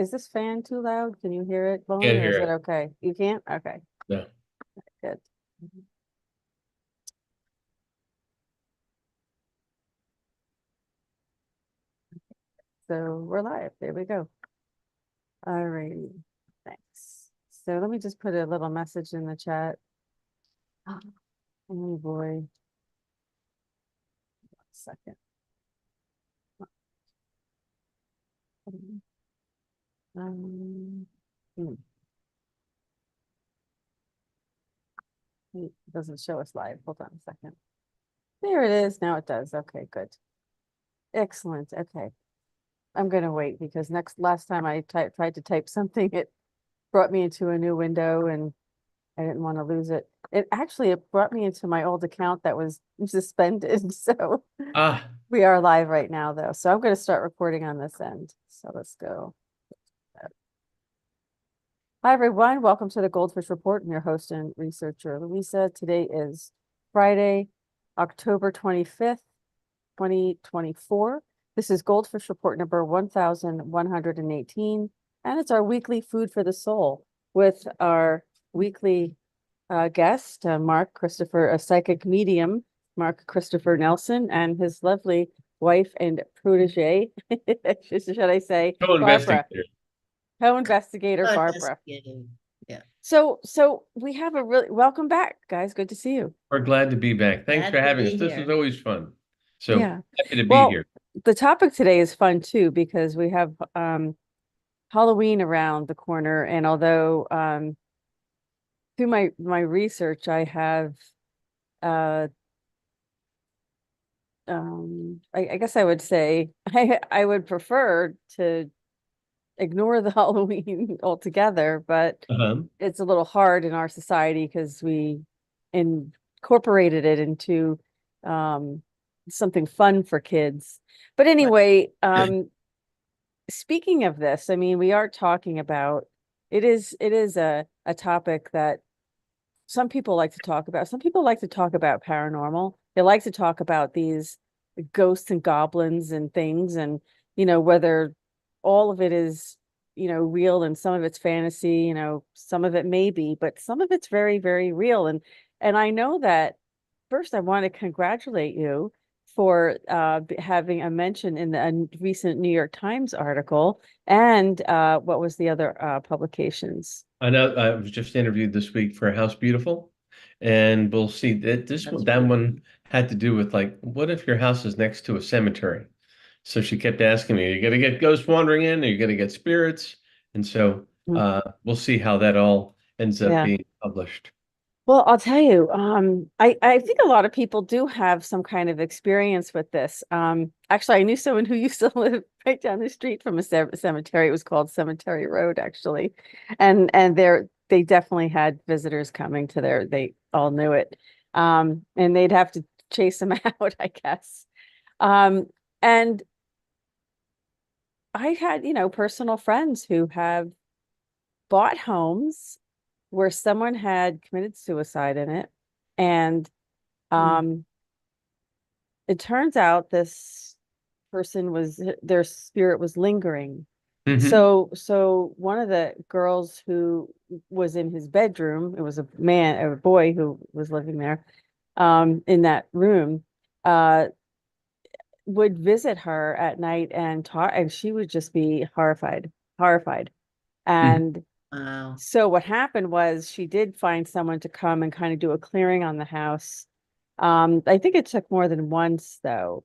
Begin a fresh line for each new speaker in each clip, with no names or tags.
is this fan too loud? Can you hear it blowing
Can't
or is
hear
it
it.
okay? You can't? Okay,
No.
good. Mhm. So we're live. There we go. All righty. Thanks. So let me just put a little message in the chat. Oh boy. 1 second. Um, hmm, it doesn't show us live. Hold on a second. There it is. Now it does. Okay, good. Excellent. Okay. I'm gonna wait because last time I tried to type something, it brought me into a new window and I didn't want to lose it. It brought me into my old account that was suspended. So
Ah,
we are live right now though. So I'm going to start recording on this end. So let's go. Hi everyone. Welcome to the Goldfish Report. I'm your host and researcher, Louisa. Today is Friday, October 25th, 2024. This is Goldfish Report number 1118, and it's our weekly food for the soul with our weekly guest, Mark Christopher, a psychic medium, Mark Christopher Nelson, and his lovely wife and protege, should I say, Barbara,
co-investigator.
co-investigator Barbara.
Investigating. Yeah.
So we have a really welcome back, guys. Good to see you.
We're glad to be back. Thanks
Glad
for
to
having us.
be
This is
here.
always fun. So
Yeah.
happy to be
Well,
here.
the topic today is fun too because we have Halloween around the corner, and although through my research, I have uh I guess I would say I would prefer to ignore the Halloween altogether, but
Uh-huh.
it's a little hard in our society because we incorporated it into um something fun for kids. But
Right.
anyway, speaking of this, I mean, we are talking about it is a topic that some people like to talk about. Some people like to talk about paranormal. They like to talk about these ghosts and goblins and things, and whether all of it is real and some of it's fantasy. Some of it may be, but some of it's very, very real. And I know that first, I want to congratulate you for having a mention in the recent New York Times article. And what was the other publications?
I know I was just interviewed this week for House Beautiful, and we'll see that
That's
that
good.
one had to do with like, what if your house is next to a cemetery? So she kept asking me, "Are you gonna get ghosts wandering in? Are you gonna get spirits?" And so
Mm.
we'll see how that all ends up
Yeah.
being published.
Well, I'll tell you, I think a lot of people do have some kind of experience with this. Actually, I knew someone who used to live right down the street from a cemetery. It was called Cemetery Road, actually, and they definitely had visitors coming to they all knew it, and they'd have to chase them out, I guess. Um, and I had, personal friends who have bought homes where someone had committed suicide in it, and
Mm.
Um, it turns out this person their spirit was lingering.
Hmm.
So one of the girls who was in his bedroom, it was a boy who was living there, in that room, uh, would visit her at night and talk, and she would just be horrified.
Hmm.
And
Wow.
so what happened was she did find someone to come and kind of do a clearing on the house. I think it took more than once though.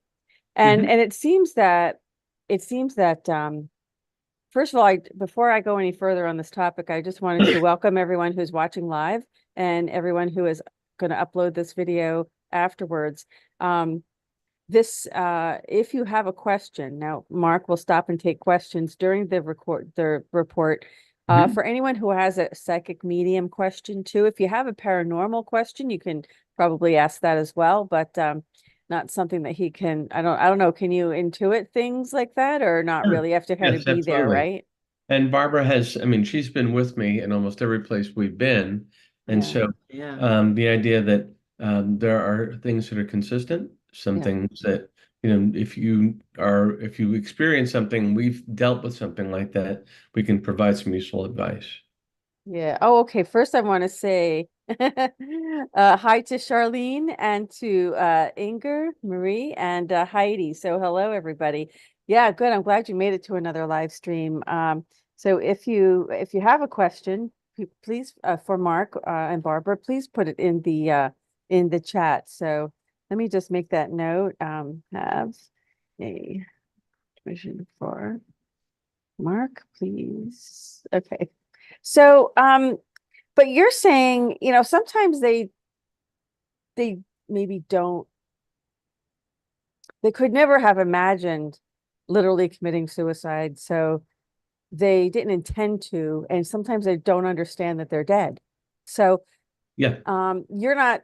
And
Hmm.
and it seems that first of all, before I go any further on this topic, I just wanted to welcome everyone who's watching live and everyone who is going to upload this video afterwards. Um, if you have a question, now Mark will stop and take questions during the report.
Hmm.
For anyone who has a psychic medium question too, if you have a paranormal question, you can probably ask that as well, but not something that he can, I don't know, can you intuit things like that or not
Yeah.
really? You have to kind of
Yes,
be there,
absolutely.
right?
And Barbara has, I mean, she's been with me in almost every place we've been. And
Yeah,
so
Yeah.
the idea that there are things that are consistent, some
yeah,
things that if you experience something, we've dealt with something like that, we can provide some useful advice.
Yeah. Oh, okay. First, I want to say hi to Charlene and to Inger, Marie, and Heidi. So hello, everybody. Yeah, good. I'm glad you made it to another live stream. So if you have a question, please for Mark and Barbara, please put it in the chat. So let me just make that note. Have a question for Mark, please. Okay. So, but you're saying, sometimes they maybe don't, they could never have imagined literally committing suicide, so they didn't intend to, and sometimes they don't understand that they're dead. So,
Yeah.
you're not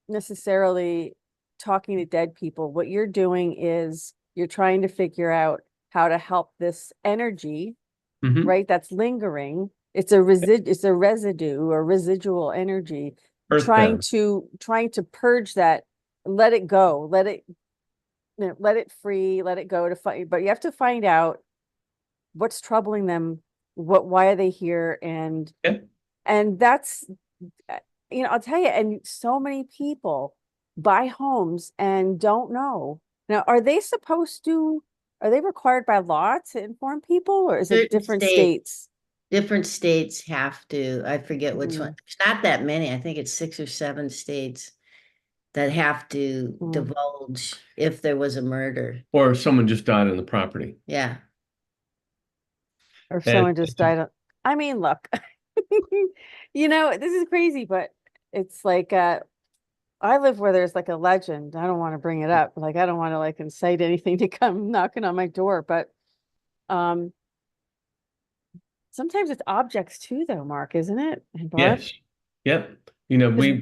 necessarily talking to dead people. What you're doing is you're trying to figure out how to help this energy,
Hmm.
right? That's lingering. It's a residue or residual energy,
Earthbound.
trying to purge that, let it go, let it free, let it go to find, but you have to find out what's troubling them, why are they here?
Yeah.
And that's, uh, I'll tell you, and so many people buy homes and don't know. Now, are they required by law to inform people, or is it
Certain
different
states,
states?
different states have to, I forget which one.
Mm,
It's not that many. I think it's 6 or 7 states that have to
mm.
divulge if there was a murder.
Or if someone just died on the property.
Yeah.
Or if
And
someone just died I mean, look, this is crazy, but it's like I live where there's like a legend. I don't want to bring it up. Like I don't want to like incite anything to come knocking on my door, but um sometimes it's objects too though, Mark, isn't it? And Barb?
yes. Yep.
'Cause-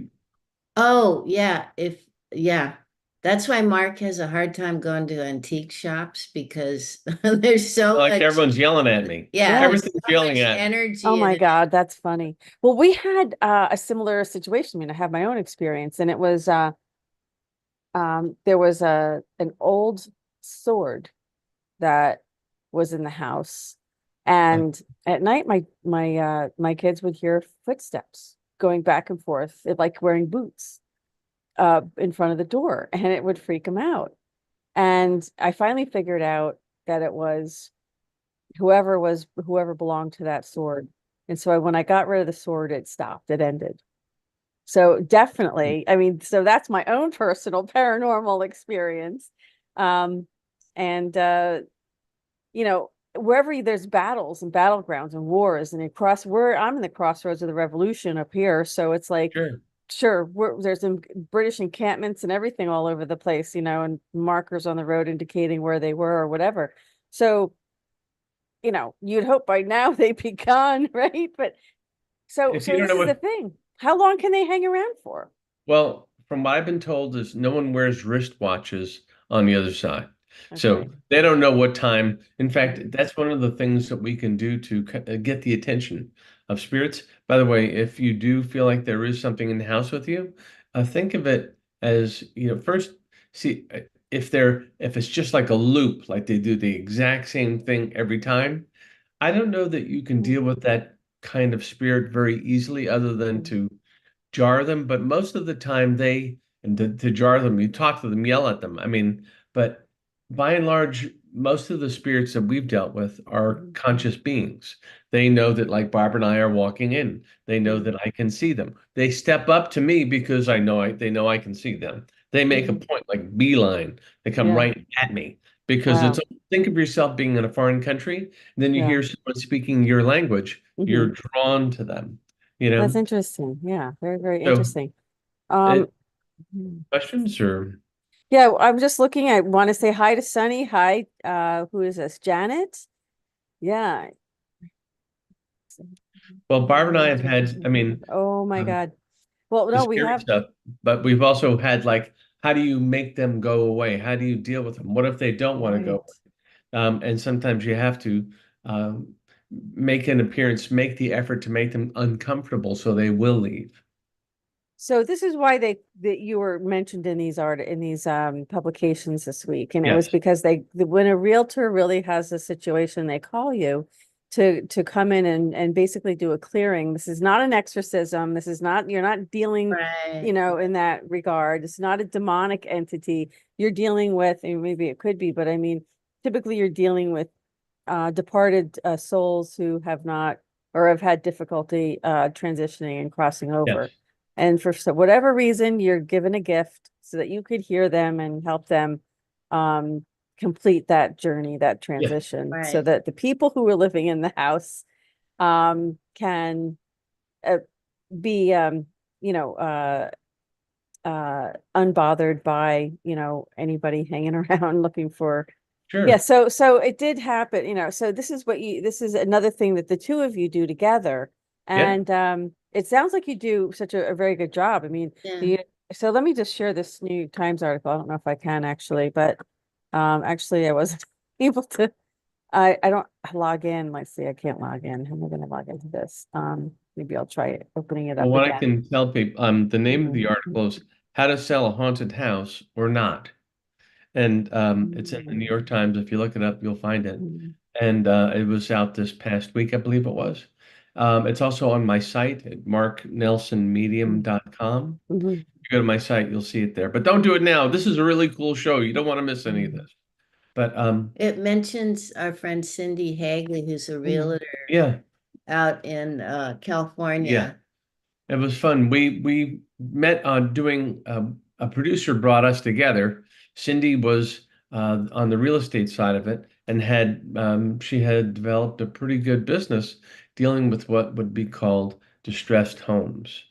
Oh, yeah. Yeah. That's why Mark has a hard time going to antique shops because there's so
Like
much,
everyone's yelling at me.
yeah,
yeah.
there's
Everything's
so
yelling
much
at me.
Oh
energy in
my
it.
God, that's funny. Well, we had a similar situation. I mean, I have my own experience, and it was there was an old sword that was in the house.
Uh,
And at night, my kids would hear footsteps going back and forth, like wearing boots, in front of the door, and it would freak them out. And I finally figured out that it was whoever belonged to that sword. And so when I got rid of the sword, it stopped, it ended. So definitely, I mean, so that's my own personal paranormal experience. Um, and wherever there's battles and battlegrounds and wars and where I'm in the crossroads of the revolution up here. So it's like,
sure.
sure, there's some British encampments and everything all over the place, and markers on the road indicating where they were or whatever. So, you'd hope by now they'd be gone, right? But
If you
so
don't
this
know
is the
what,
thing. How long can they hang around for?
well, from what I've been told is no one wears wristwatches on the other side. So
Okay.
they don't know what time. In fact,
Mhm.
that's one of the things that we can do to get the attention of spirits. By the way, if you do feel like there is something in the house with you, think of it as, first see if it's just like a loop, like they do the exact same thing every time. I don't know that you can deal with that kind of spirit very easily other than
Mhm.
to jar them, but most of the time and to jar them, you talk to them, yell at them. I mean, but by and large, most of the spirits that we've dealt with are
Mhm.
conscious beings. They know that, like Barbara and I are walking in. They know
Mhm.
that I can see them. They step up to me because they know I can see them. They make a
Mhm.
point, like beeline. They come
Yeah.
right at me because
Wow.
think of yourself being in a foreign country, and then you
Yeah.
hear someone speaking your language, you're
Hmm.
drawn to them,
That's interesting. Yeah. Very, very
So
interesting. Um,
it
hmm.
questions or
Yeah, I'm just looking. I want to say hi to Sunny. Hi, who is this? Janet? Yeah.
well, Barb and I have had, I mean,
Oh my
um,
God. Well,
the
no, we
scary
have,
stuff, but we've also had like, how do you make them go away? How do you deal with them? What if they don't want to
right.
go? And sometimes you have to um, make an appearance, make the effort to make them uncomfortable so they will leave.
So this is why that you were mentioned in these publications this week, and it was
Yes.
because when a realtor really has a situation, they call you to come in and basically do a clearing. This is not an exorcism. This is not, you're not dealing,
Right.
in that regard. It's not a demonic entity. You're dealing with, and maybe it could be, but I mean, typically you're dealing with departed souls who have not or have had difficulty transitioning and crossing over.
Yes.
And for whatever reason, you're given a gift so that you could hear them and help them complete that journey, that transition, so
Right.
that the people who are living in the house can be, unbothered by, anybody hanging around looking for. Yeah,
Sure.
so it did happen, so this is another thing that the two of you do together.
Yeah.
And it sounds like you do such a very good job. I mean,
Yeah.
so let me just share this New York Times article. I don't know if I can actually, but actually I wasn't able to. I don't log in. Let's see, I can't log in. How am I going to log into this? Maybe I'll try opening it
Well,
up
what I
again.
can tell people, the name of the
Mhm.
article is How to Sell a Haunted House or Not. And it's in the New York
Mhm.
Times. If you look it up, you'll find it.
Mhm.
And it was out this past week, I believe it was. It's also on my site at marknelsonmedium.com.
Mhm.
If you go to my site, you'll see it there. But don't do it now. This is a really cool show. You don't want to miss any of
Mhm.
this. But
It mentions our friend Cindy Hagley, who's a
Mhm.
realtor
yeah,
out in
yeah.
California.
It was fun. We met on doing a producer brought us together. Cindy was on the real estate side of it and she had developed a pretty good business dealing with what would be called distressed homes.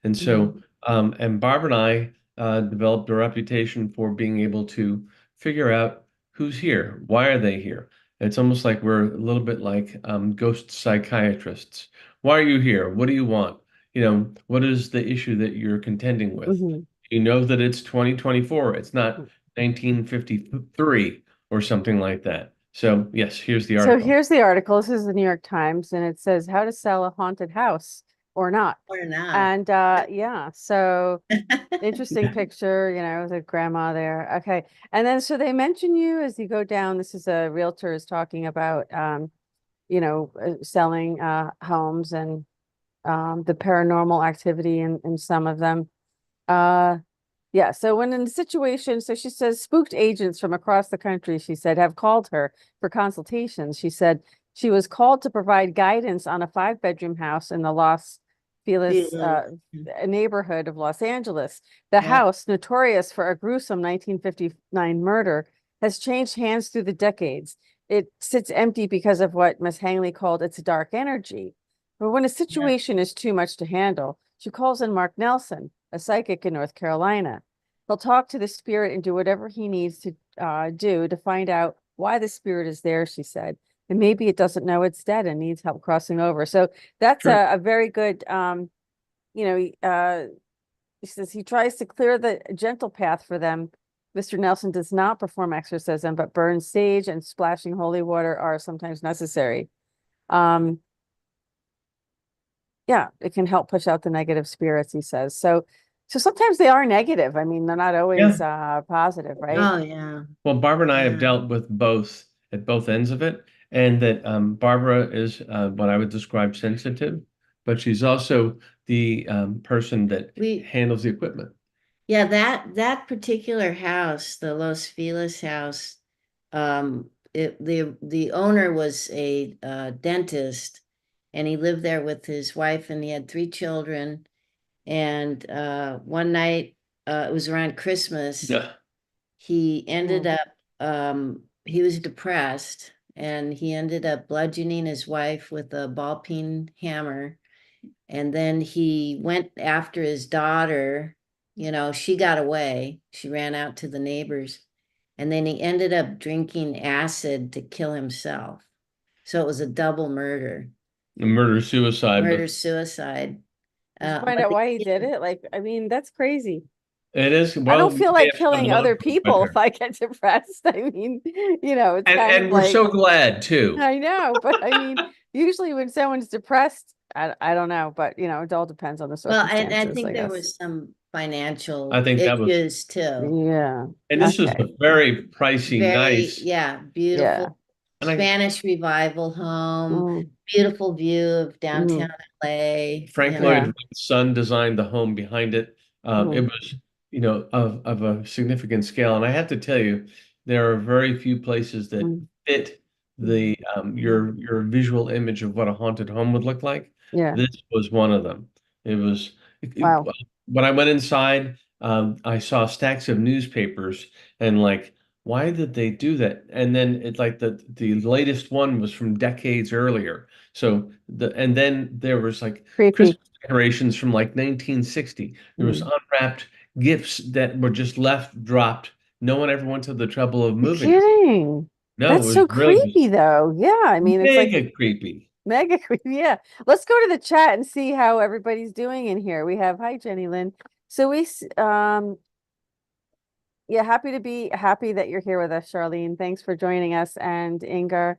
And so
Mhm.
and Barbara and I developed a reputation for being able to figure out who's here, why are they here. It's almost like we're a little bit like ghost psychiatrists. Why are you here? What do you want? What is the issue that you're contending with?
Mhm.
You know that it's 2024. It's not 1953 or something like that. So, yes, here's the
So
article.
here's the article. This is the New York Times, and it says how to sell a haunted house or not.
Or not.
And yeah, so interesting picture, with a grandma there. Okay. And then so they mention you as you go down. This is a realtor is talking about selling homes and the paranormal activity in some of them. Uh yeah, so when in the situation, so she says spooked agents from across the country, she said, have called her for consultations. She said she was called to provide guidance on a 5-bedroom house in the Los Feliz
Feeling.
neighborhood of Los Angeles. The
Yeah.
house, notorious for a gruesome 1959 murder, has changed hands through the decades. It sits empty because of what Miss Hangley called its dark energy. But when a
Yeah.
situation is too much to handle, she calls in Mark Nelson, a psychic in North Carolina. He'll talk to the spirit and do whatever he needs to do to find out why the spirit is there, she said. And maybe it doesn't know it's dead and needs help crossing over. So that's
Sure.
a very good, he says he tries to clear the gentle path for them. Mr. Nelson does not perform exorcism, but burns sage and splashing holy water are sometimes necessary. Um, yeah, it can help push out the negative spirits, he says. So sometimes they are negative. I mean, they're not always
Yeah.
positive, right?
Oh, yeah.
Well, Barbara and I have
Yeah.
dealt with both at both ends of it, and that Barbara is what I would describe sensitive, but she's also the person that
We,
handles the equipment.
yeah, that particular house, the Los Feliz house, the owner was a dentist, and he lived there with his wife, and he had 3 children. And one night, it was around Christmas,
Yeah.
he ended
Mm.
up he was depressed, and he ended up bludgeoning his wife with a ball peen hammer. And then he went after his daughter. She got away. She ran out to the neighbors. And then he ended up drinking acid to kill himself. So it was a double murder,
Murder suicide, but
murder suicide.
Did you find
But
out why he did it? Like, I mean, that's crazy.
it is,
I
well,
don't
we
feel
may
like
have some
killing
law
other
enforcement
people if
here.
I get depressed. I mean, it's
And
kind of
and we're
like,
so glad too.
I know, but I mean, usually when someone's depressed, I don't know, but it all depends on the
Well, I
circumstances, I
think there
guess.
was some
I
financial
think that was,
issues too.
Yeah.
and this is
Okay.
a very pricey,
Very,
nice,
yeah,
Yeah.
beautiful
and I,
Spanish Revival home,
Mm,
beautiful view of downtown
mm,
LA,
Frank Lloyd
yeah.
Wright's son designed the home behind it. It
Mm,
was, of a significant scale. And I have to tell you, there are very few places that
mm,
fit the your visual image of what a haunted home would look like.
yeah.
This was one of them. It was
Wow.
when I went inside, I saw stacks of newspapers and like, why did they do that? And then it's like the latest one was from decades earlier. So and then there was like
Creepy.
Christmas decorations from like 1960. There was
Mm.
unwrapped gifts that were just left dropped. No one ever went to the trouble of
You're
moving it.
kidding.
No,
That's
it was
so
really just
creepy though. Yeah, I mean, it's like
mega creepy.
mega creepy. Yeah. Let's go to the chat and see how everybody's doing in here. We have, hi, Jenny Lynn. So yeah, happy that you're here with us, Charlene. Thanks for joining us. And Ingar,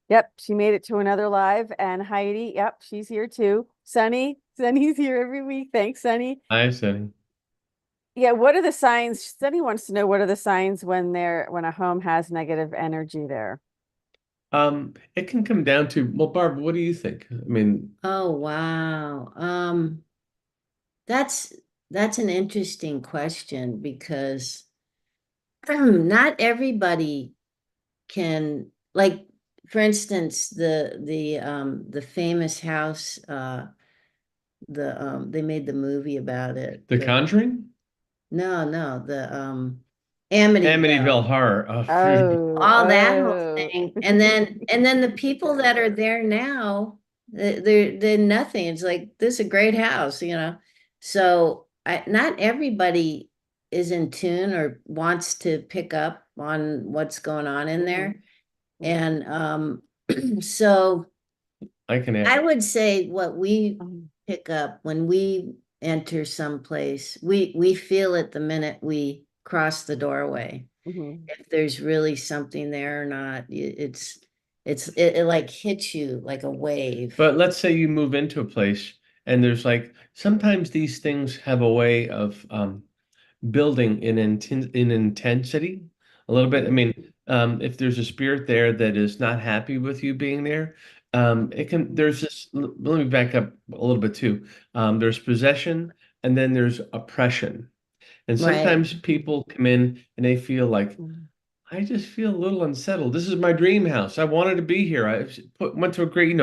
yep, she made it to another live. And Heidi, yep, she's here too. Sunny's here every week. Thanks, Sunny.
I said,
Yeah, what are the signs? Sunny wants to know what are the signs when a home has negative energy there.
it can come down to, well, Barb, what do you think? I mean,
Oh, wow. That's that's an interesting question because not everybody can, like, for instance, the famous house, they made the movie about it.
The Conjuring?
No, the Amityville,
Amityville Horror. Oh,
Oh,
all that whole
oh.
thing, and then the people that are there now, they're nothing. It's like, this is a great house. So not everybody is in tune or wants to pick up on what's going on in
Mhm,
there.
mhm,
And so
I can
I
add.
would say what we
mhm,
pick up when we enter someplace, we feel it the minute we cross the doorway.
mhm.
If there's really something there or not, it like hits you like a wave.
But let's say you move into a place and there's like, sometimes these things have a way of building in intensity a little bit. I
Mhm.
mean, if there's a spirit there that is not happy with you being there, it can, there's this, let me back up a little bit too. There's possession and then there's oppression. And
Right.
sometimes people come in and they feel like,
Mhm,
I just feel a little unsettled. This is my dream house. I wanted to be here. Went to a great,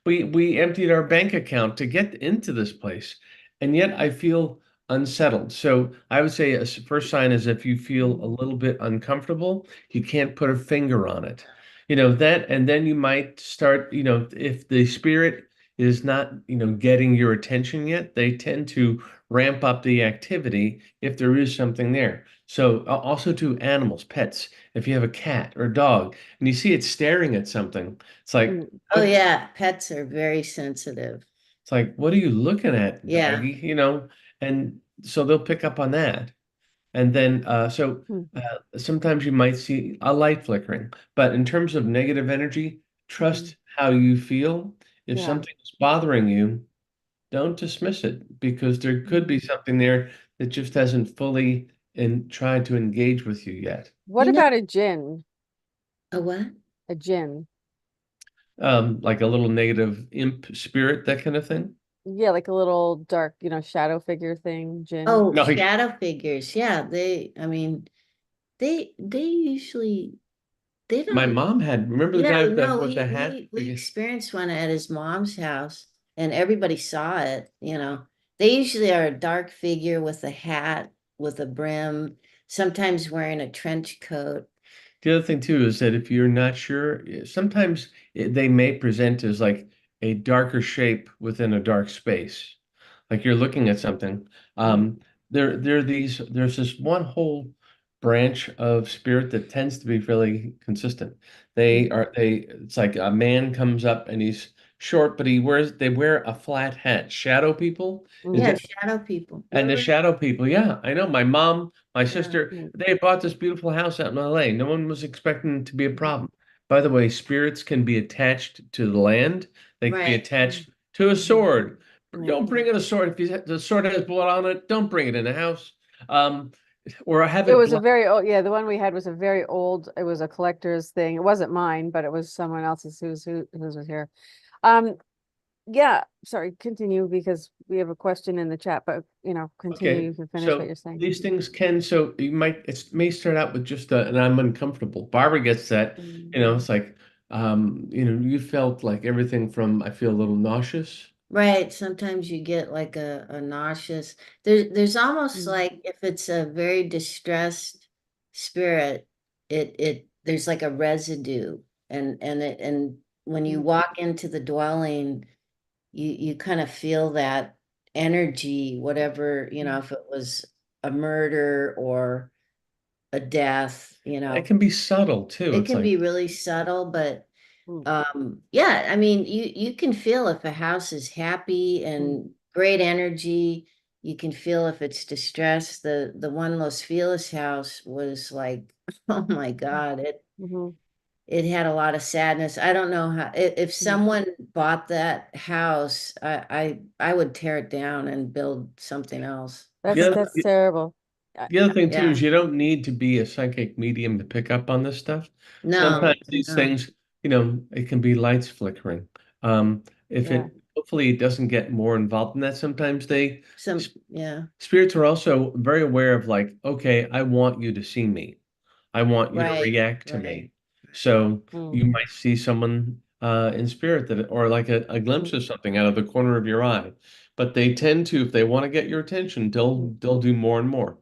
we emptied our bank account to get into this place, and yet I feel unsettled. So I would say first sign is if you feel a
mhm,
little bit uncomfortable, you can't put a finger on it. That, and then you might start, if the spirit is not, getting your attention yet, they tend to ramp up the activity if there is something there. So also to animals, pets, if you have a cat or a dog and you see it staring at something, it's like,
mhm,
Oh
what
yeah, pets are very sensitive.
it's like, what are you looking at,
Yeah.
doggy? And so they'll pick up on that. And then
mhm,
sometimes you might see a light flickering. But in terms of negative energy,
mhm.
trust how you feel. If
Yeah.
something is bothering you, don't dismiss it because there could be
Mhm.
something there that just hasn't fully tried to engage with you yet.
What
You know,
about a gin?
a what?
A gin.
Like a little negative imp spirit, that kind of thing.
Yeah, like a little dark, shadow figure thing, gin.
Oh,
No,
shadow figures. Yeah, I mean, they usually, they
my
don't.
mom had, remember the
Yeah,
guy that
no,
with the
we
hat?
we we experienced one at his mom's house, and everybody saw it. They usually are a dark figure with a hat with a brim, sometimes wearing a trench coat.
The other thing too is that if you're not sure, sometimes they may present as like a darker shape within a dark space. Like you're looking at something.
Mm,
There's this one whole branch of spirit that tends to be fairly consistent.
mhm.
It's like a man comes up and he's short, but they wear a flat hat. Shadow people. Is
Yeah,
Mm,
that
shadow people.
And the shadow people, yeah, I know. My mom, my
Yeah.
sister,
mm,
they bought this beautiful house out in LA. No one was expecting it to be a
mhm.
problem. By the way, spirits can be attached to the land. They can be
Right.
attached to a
Mhm.
sword.
Right.
Don't bring in a sword. If the sword has blood on it, don't bring it in the house. Um, or have
It
it
was a
black.
very old, yeah, the one we had was a very old, it was a collector's thing. It wasn't mine, but it was someone else's whose was here. Um, yeah, sorry, continue because we have a question in the chat, but continue,
Okay,
you can finish what
so
you're saying.
these things can, so you might, it may start out with just and I'm uncomfortable. Barbara gets that,
Mhm.
it's like, you felt like everything from, I feel a little nauseous.
Right. Sometimes you get like a nauseous. There's almost
Mhm.
like if it's a very distressed spirit, it there's like a residue, and when you
Mhm.
walk into the dwelling, you kind of feel that energy, whatever, if it was a murder or a death,
It can be subtle too.
it
It's
can
like,
be really subtle, but
Mhm.
yeah, I mean, you can feel if a house is happy and great energy. You can feel if it's distressed. The one Los Feliz house was like, oh my God,
Mhm.
it had a lot of sadness. I don't know how if
Mhm.
someone bought that house, I would tear it down and build something else.
the other,
That's terrible. Uh,
the other thing too
Yeah.
is you don't need to be a psychic medium to pick up on this stuff.
No,
Sometimes these
no.
things, it can be lights flickering. If
Yeah.
it hopefully it doesn't get more involved in that, sometimes
Yeah,
spirits are also very aware of like, okay, I want you to see me. I want you to
right,
react to
right.
me. So
Mm.
you might see someone in spirit that, or like a glimpse
Mhm.
of something out of the corner of your eye. But they tend to, if they want to get your attention,
Mhm.
they'll do more and more.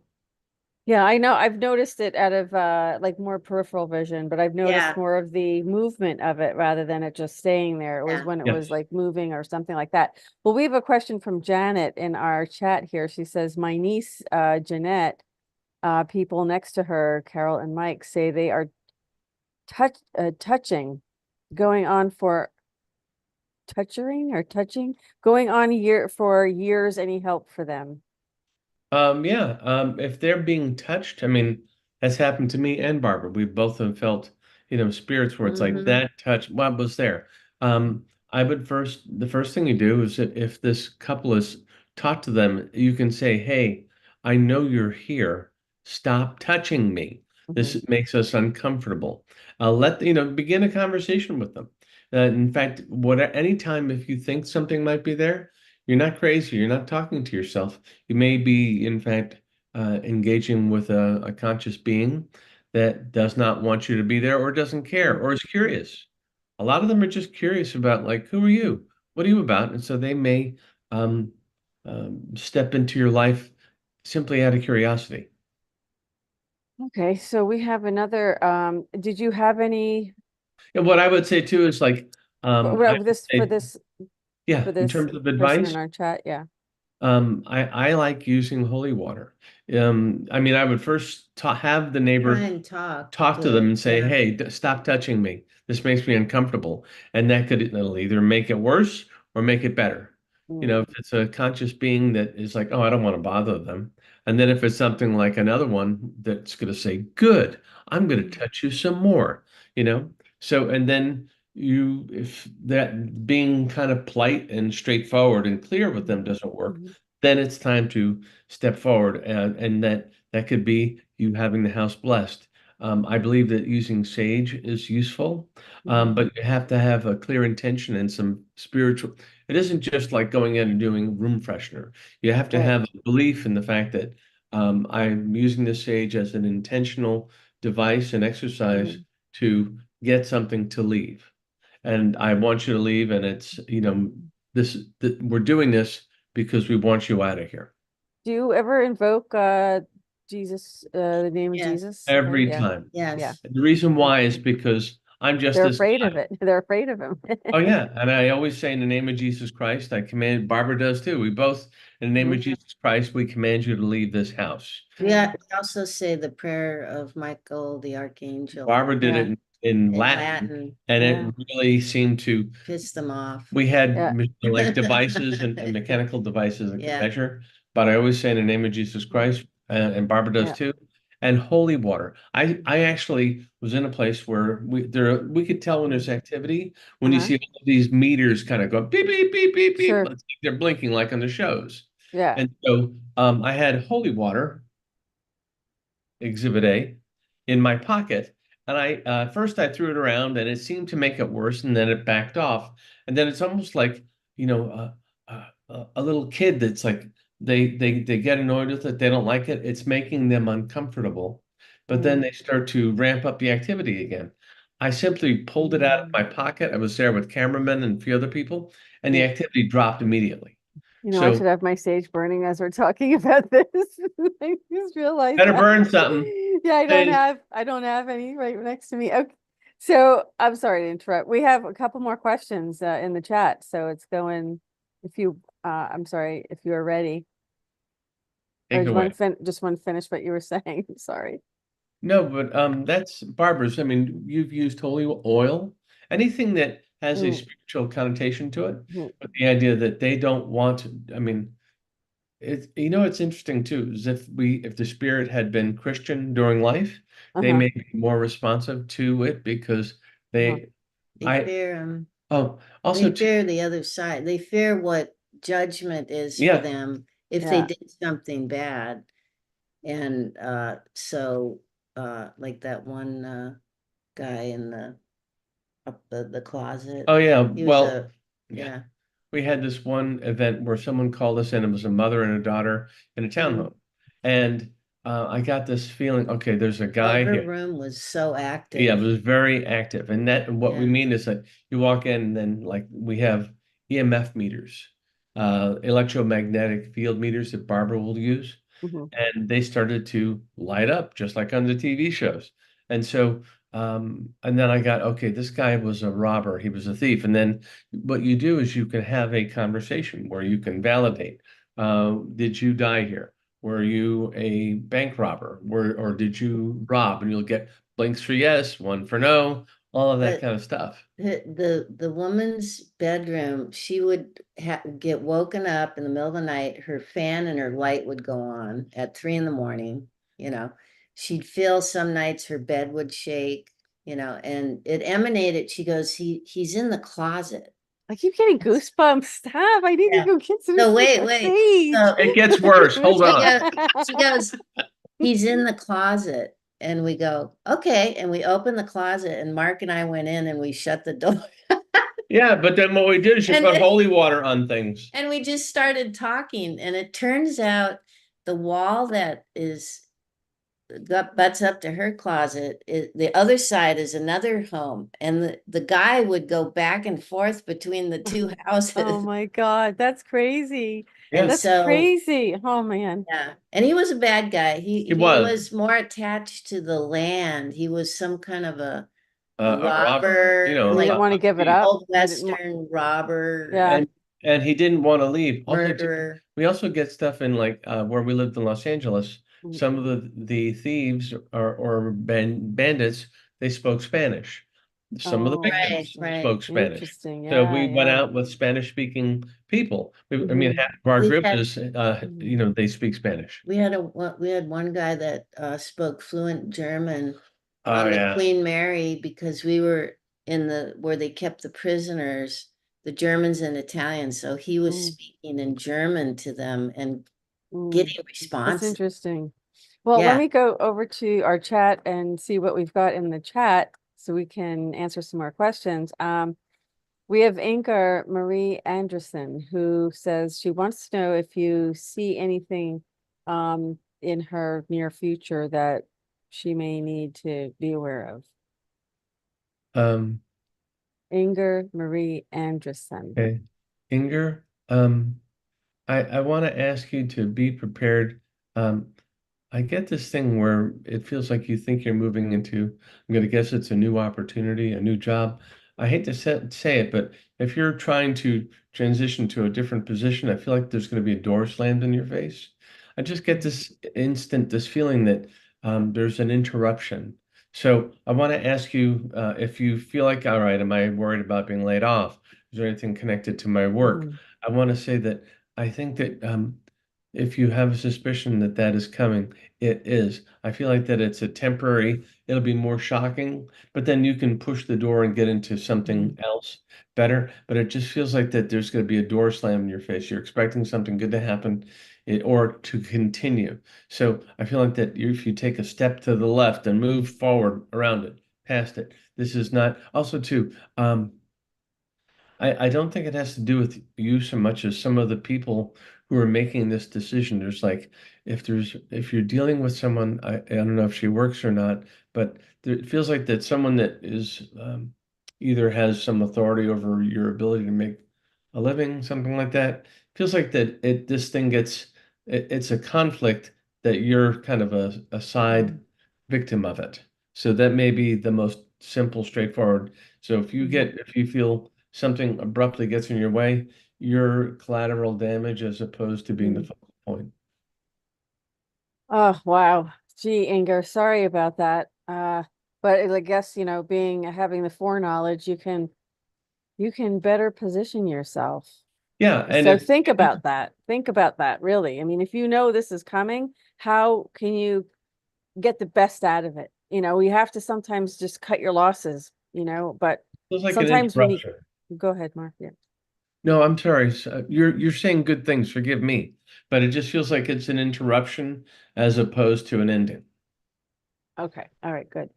Yeah, I know. I've noticed it out of like more peripheral vision, but I've noticed
Yeah,
more of the movement of it rather than it just staying there. It was
yeah.
when it was
Yes.
like moving or something like that. Well, we have a question from Janet in our chat here. She says, my niece, Jeanette, people next to her, Carol and Mike, say they are touching, going on for touching, going on for years. Any help for them?
Yeah. If they're being touched, I mean, that's happened to me and Barbara. We both have felt, spirits where it's like
Mm-hmm.
that touch, what was there? I would the first thing you do is that if this couple is taught to them, you can say, hey, I know you're here. Stop touching me.
Hmm.
This makes us uncomfortable. Begin a conversation with them. In fact, anytime if you think something might be there, you're not crazy. You're not talking to yourself. You may be, in fact, engaging with a conscious being that does not want you to be there or doesn't care or is curious. A lot of them are just curious about, like, who are you? What are you about? And so they may um, step into your life simply out of curiosity.
Okay, so we have another, did you have any,
And what I would say too is like, I
well,
would
this
say,
for
yeah, in
this
terms of
person in
advice,
our chat? Yeah.
I like using holy water. I mean, I would first have the
Try
neighbor
and talk
talk to them
to,
and say,
yeah.
"Hey, stop touching me. This makes me uncomfortable." And it'll either make it worse or make it better.
Mm.
If it's a conscious being that is like, "Oh, I don't want to bother them," and then if it's something like another one that's going to say, "Good, I'm going to
Mhm.
touch you some more," you know. So, and then if that being kind of polite and straightforward and clear with them
Mhm.
doesn't work,
Mhm.
then it's time to step forward, and that could be you having the house blessed. I believe that using sage is useful,
Mhm.
but you have to have a clear intention and some spiritual. It isn't just like going in and doing room freshener. You have to
Right.
have a belief in the fact that I'm using the sage as an intentional device and exercise
Mhm.
to get something to leave. And I want you to leave, and we're doing this because we want you out of here
Do you ever invoke Jesus, the name of
Yes,
Jesus? Or
every
yeah,
time.
yeah.
yes.
And the reason why is because I'm just
They're
this
afraid
guy.
of it. They're afraid of him.
Oh yeah, and I always say in the name of Jesus Christ, I command. Barbara does too. We both, in the name of
Mhm.
Jesus Christ, we command you to leave this house.
Yeah.
We also say the prayer of Michael the Archangel
Barbara did it
Yeah.
in
in
Latin,
Latin.
and it
Yeah.
really seemed to.
Piss them off.
We had
Yeah.
like devices and mechanical devices that could
Yeah,
measure, but I always say in the name of Jesus
Mhm.
Christ, and Barbara does
Yeah.
too. and holy water. I actually was in a place where we could tell when there's activity when you
Uh-huh.
see all these meters kind of go beep beep beep beep beep.
Sure.
It's like they're blinking like on the shows.
Yeah.
And so I had holy water, Exhibit A, in my pocket. And first I threw it around and it seemed to make it worse, and then it backed off. And then it's almost like, a little kid that's like they get annoyed with it, they don't like it, it's making them uncomfortable. But then
Mm.
they start to ramp up the activity again. I simply pulled it out of my pocket. I was there with cameramen and a few other people, and the
Yeah.
activity dropped immediately.
You know, I
So
should have my sage burning as we're talking about this. I just realized
better
that.
burn something.
Yeah,
Hey,
I don't have any right next to me. Okay. So I'm sorry to interrupt. We have a couple more questions in the chat. So it's going, if you I'm sorry, if you are ready. Or
take
do
it
you want
away.
to just want to finish what you were saying? Sorry.
No, but that's barbarous. I mean, you've used holy oil, anything that has a
Mm,
spiritual connotation to it,
mm,
but the idea that they don't want, I mean, it's interesting too, is if the spirit had been Christian during life, they
uh-huh.
may be more responsive to it because
Uh-huh.
they
They
I
fear
oh
they
also too,
fear the other side. They fear what judgment is for
yeah.
them if they
Yeah.
did something bad. And so like that one guy in the up the closet.
Oh yeah.
He was
Well,
a
yeah.
yeah.
We had this one event where someone called us in. It was a mother and a daughter in a
Mm.
townhome. And I got this feeling, okay, there's a
Oh,
guy
her
here.
room was so
Yeah, it
active.
was very active. And what we
Yeah.
mean is that you walk in and then like we have EMF meters, electromagnetic field meters that Barbara will use.
Mhm.
And they started to light up just like on the TV shows. And so, and then I got, okay, this guy was a robber, he was a thief. And then what you do is you can have a conversation where you can validate, did you die here? Were you a bank robber? Or did you rob? And you'll get blinks for yes, one for no, all of that
But
kind of stuff.
the woman's bedroom, she would get woken up in the middle of the night, her fan and her light would go on at 3 in the morning, you know. She'd feel some nights her bed would shake, and it emanated, she goes, he's in the closet.
I keep getting goosebumps. Stop. I need to
Yeah.
go get some
So wait.
sage.
So
It gets worse. Hold
she
on.
goes, she goes, he's in the closet. And we go, okay. And we open the closet and Mark and I went in and we shut the door.
Yeah, but then what we did is you
And
put holy water on things.
and we just started talking. And it turns out the wall that is got butts up to her closet, the other side is another home. And the guy would go back and forth between the two
Oh
houses.
my God, that's crazy.
And
Yeah,
That's
so
crazy. Oh man.
yeah, and he was a bad guy. He
it
he
was.
was more attached to the land. He was some kind of a
A robber,
robber,
And he didn't
like
want to give it
thief.
up.
old
He didn't
Western robber,
yeah.
And he didn't want to leave. Also, too,
murderer.
we also get stuff in like where we lived in Los Angeles.
Mm.
Some of the thieves or bandits, they spoke Spanish. Some of the
Oh,
Right,
victims
interesting.
right.
spoke Spanish.
Interesting.
So
Yeah,
we went
yeah.
out with Spanish speaking people. I mean,
Hmm.
half of our
We
group
had
is,
Hmm.
they speak Spanish.
we had one guy that spoke fluent German
Oh
on the
yeah.
Queen Mary because we were in the where they kept the prisoners, the Germans and Italians. So he was
Mm,
speaking in German to them and
mm.
getting
That's
response.
interesting. Well, let
Yeah.
me go over to our chat and see what we've got in the chat so we can answer some more questions. We have anchor Marie Anderson who says she wants to know if you see anything in her near future that she may need to be aware of.
Um,
Inger Marie Anderson.
okay. Inger, I want to ask you to be prepared. Um, I get this thing where it feels like you think you're moving into, I'm going to guess it's a new opportunity, a new job. I hate to say it, but if you're trying to transition to a different position, I feel like there's going to be a door slammed in your face. I just get this feeling that there's an interruption. So I want to ask you if you feel like, all right, am I worried about being laid off? Is there anything connected to my work?
Mhm.
I want to say that I think that if you have a suspicion that that is coming, it is. I feel like that it's a temporary, it'll be more shocking, but then you can push the door and get into something else better. But it just feels like that there's going to be a door slam in your face. You're expecting something good to happen, or to continue. So I feel like that if you take a step to the left and move forward around it, past it, this is not, also too, I don't think it has to do with you so much as some of the people who are making this decision. There's like, if you're dealing with someone, I don't know if she works or not, but it feels like that someone that is either has some authority over your ability to make a living, something like that. Feels like that this thing gets, it's a conflict that you're kind of a side victim of it. So that may be the most simple, straightforward. So if you feel something abruptly gets in your way, you're collateral damage as opposed to being the focal point.
Oh, wow. Gee, Inger, sorry about that. But I guess, being having the foreknowledge, you can better position yourself.
Yeah, and
So
if
think about that. Think about that, really. I mean, if you know this is coming, how can you get the best out of it? You have to sometimes just cut your losses, but
feels like an
sometimes when you
interruption.
go ahead, Mark. Yeah.
No, I'm sorry. You're saying good things. Forgive me, but it just feels like it's an interruption as opposed to an ending.
Okay. All right, good.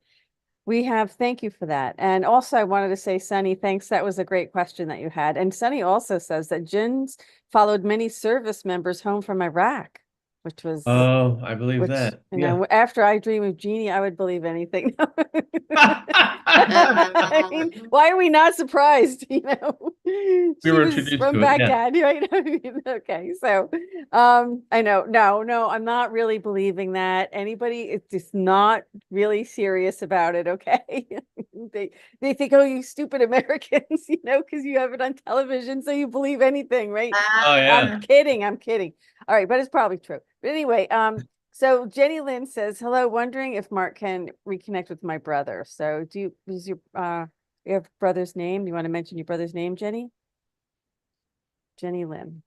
Thank you for that. And also I wanted to say, Sunny, thanks. That was a great question that you had. And Sunny also says that Jin's followed many service members home from Iraq, which was,
Oh, I believe that. Yeah.
after I dream of Jeannie, I would believe anything. I mean, why are we not surprised?
We
She
were
was
introduced
from
to it. Yeah.
Baghdad, right? I mean, okay, so I know, no, I'm not really believing that. Anybody, it's just not really serious about it, okay? They they think, oh, you stupid Americans, because you have it on television, so you believe anything, right?
Oh,
I'm
yeah.
kidding, I'm kidding. All right, but it's probably true. But anyway, so Jenny Lynn says, hello, wondering if Mark can reconnect with my brother. So is your brother's name? Do you want to mention your brother's name, Jenny? Jenny Lynn.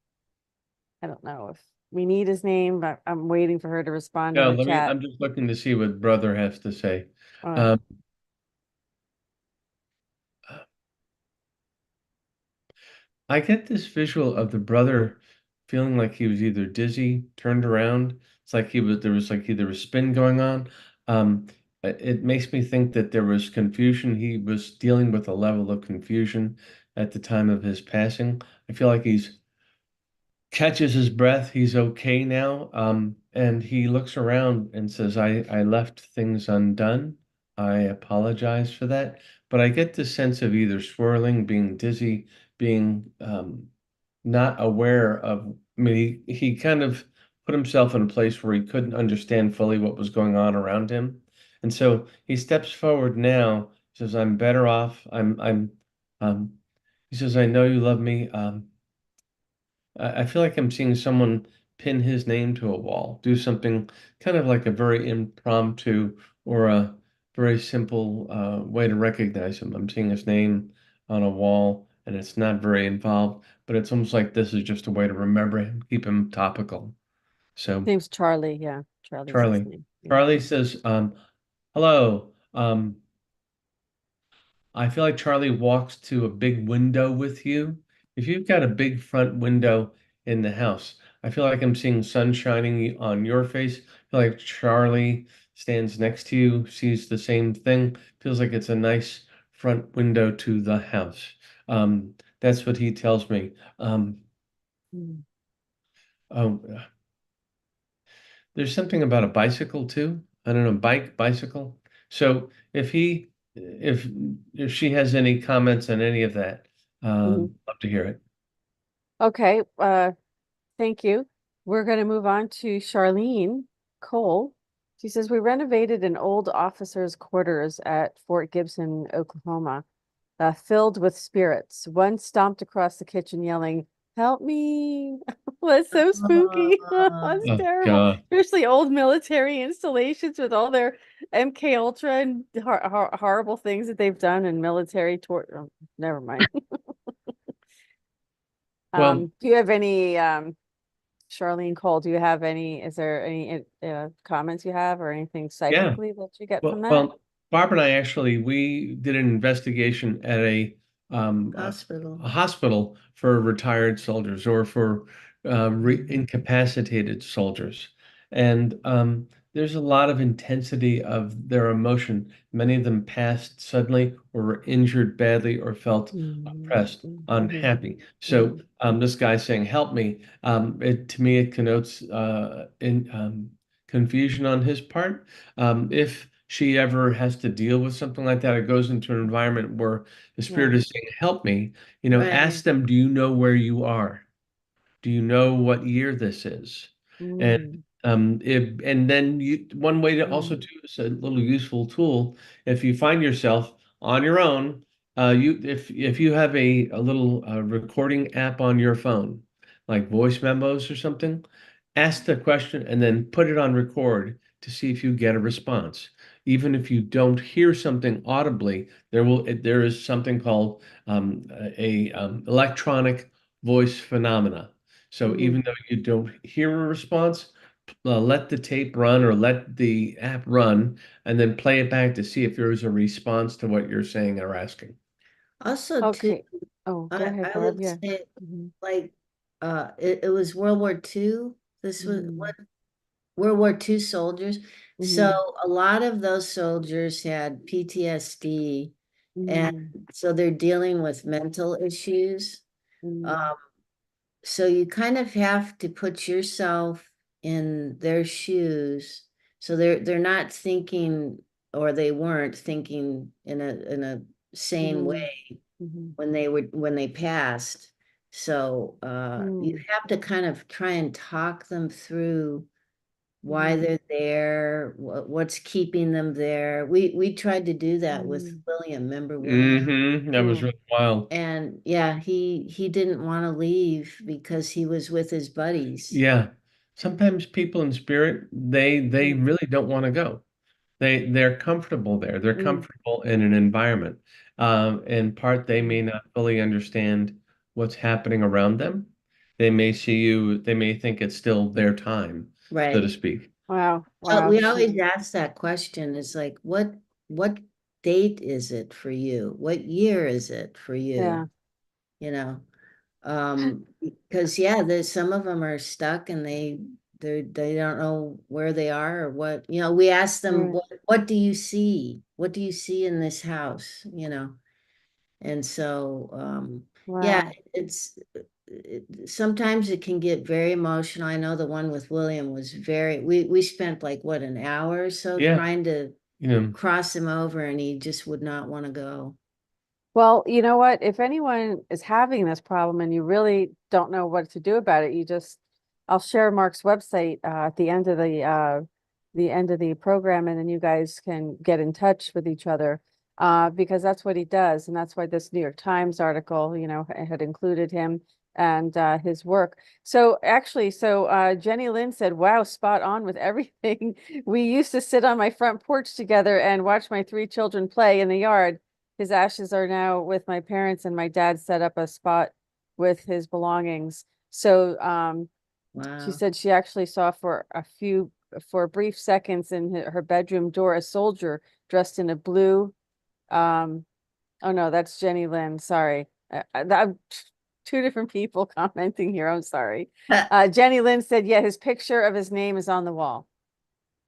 I don't know if we need his name, but I'm waiting for her to respond in
No,
the chat.
I'm just looking to see what brother has to say.
All right.
Um, I get this visual of the brother feeling like he was either dizzy, turned around. It's like there was like either a spin going on. It makes me think that there was confusion. He was dealing with a level of confusion at the time of his passing. I feel like he's catches his breath. He's okay now. And he looks around and says, I left things undone. I apologize for that. But I get the sense of either swirling, being dizzy, being not aware of, I mean, he kind of put himself in a place where he couldn't understand fully what was going on around him. And so he steps forward now, says, I'm better off. Um, he says, I know you love me. I feel like I'm seeing someone pin his name to a wall, do something kind of like a very impromptu or a very simple way to recognize him. I'm seeing his name on a wall, and it's not very involved, but it's almost like this is just a way to remember him, keep him topical. So,
Name's Charlie. Yeah, Charlie's his
Charlie.
name. Yeah.
Charlie says, hello. I feel like Charlie walks to a big window with you. If you've got a big front window in the house, I feel like I'm seeing sun shining on your face. I feel like Charlie stands next to you, sees the same thing. Feels like it's a nice front window to the house. That's what he tells me.
Mm.
Oh, there's something about a bicycle too. I don't know, bicycle. So if if she has any comments on any of that,
Mhm.
love to hear it.
Okay. Thank you. We're going to move on to Charlene Cole. She says, we renovated an old officer's quarters at Fort Gibson, Oklahoma, filled with spirits. One stomped across the kitchen yelling, help me. Was so spooky. That's
Oh
terrible.
God.
Especially old military installations with all their MK Ultra and horrible things that they've done in military tour. Oh, never mind.
Well,
Do you have any Charlene Cole, do you have any, is there any comments you have or anything
Yeah.
psychically that you get from
Well,
that?
well, Barbara and I actually we did an investigation at um, a,
Hospital.
a hospital for retired soldiers or for incapacitated soldiers, and there's a lot of intensity of their emotion. Many of them passed suddenly, or were injured badly, or felt oppressed,
Mm-hmm.
unhappy. So this guy saying, "Help me," to me it connotes in confusion on his part. If she ever has to deal with something like that, or goes into an environment where the
Yeah.
spirit is saying, "Help me,"
Right.
ask them, "Do you know where you are? Do you know what year this is?" And
Mm,
and then one way to also
mm,
do is a little useful tool. If you find yourself on your own, if you have a little recording app on your phone, like voice memos or something, ask the question and then put it on record to see if you get a response. Even if you don't hear something audibly, there is something called electronic voice phenomena. So
mm.
even though you don't hear a response, let the tape run or let the app run and then play it back to see if there is a response to what you're saying or asking.
Also, too,
Okay. Oh, go ahead,
I
Barb.
would
Yeah.
say
Mm-hmm.
like it was World War II. This was
Mm-hmm.
what World War II soldiers. So
Mm-hmm.
a lot of those soldiers had PTSD, and
Mm-hmm.
so they're dealing with mental issues.
Mm-hmm.
Um, so you kind of have to put yourself in their shoes. So they're not thinking, or they weren't thinking in a sane way
Mm-hmm.
when they passed. So you
Mm-hmm.
have to kind of try and talk them through why
Mm-hmm.
they're there, what's keeping them there. We tried to do that with
Mm-hmm.
William. Remember William?
Mm-hmm. That was
Mm-hmm.
really wild.
And yeah, he didn't want to leave because he was with his buddies.
Yeah. Sometimes people in spirit, they really don't want to go. They're comfortable there. They're
Mm-hmm.
comfortable in an environment. In part, they may not fully understand what's happening around them. They may see you, they may think it's still their time, so to
Right.
speak.
Wow.
So
Wow.
we always ask that question. It's like, what date is it for you? What year is it for
Yeah.
you? You know, because yeah, there's some of them are stuck and they don't know where they are or what. We ask them,
Right.
what do you see? What do you see in this house? And so yeah,
Wow.
sometimes it can get very emotional. I know the one with William was we spent like what, an hour or so
Yeah,
trying to
you know,
cross him over, and he just would not want to go.
Well, you know what? If anyone is having this problem and you really don't know what to do about it, I'll share Mark's website at the end of the program, and then you guys can get in touch with each other because that's what he does, and that's why this New York Times article, had included him and his work. So actually, Jenny Lynn said, "Wow, spot on with everything." We used to sit on my front porch together and watch my three children play in the yard. His ashes are now with my parents, and my dad set up a spot with his belongings. So she
Wow.
said she actually saw for brief seconds in her bedroom door a soldier dressed in a blue. Um, oh no, that's Jenny Lynn. Sorry, I'm two different people commenting here. I'm sorry. Jenny Lynn said, "Yeah, his picture of his name is on the wall."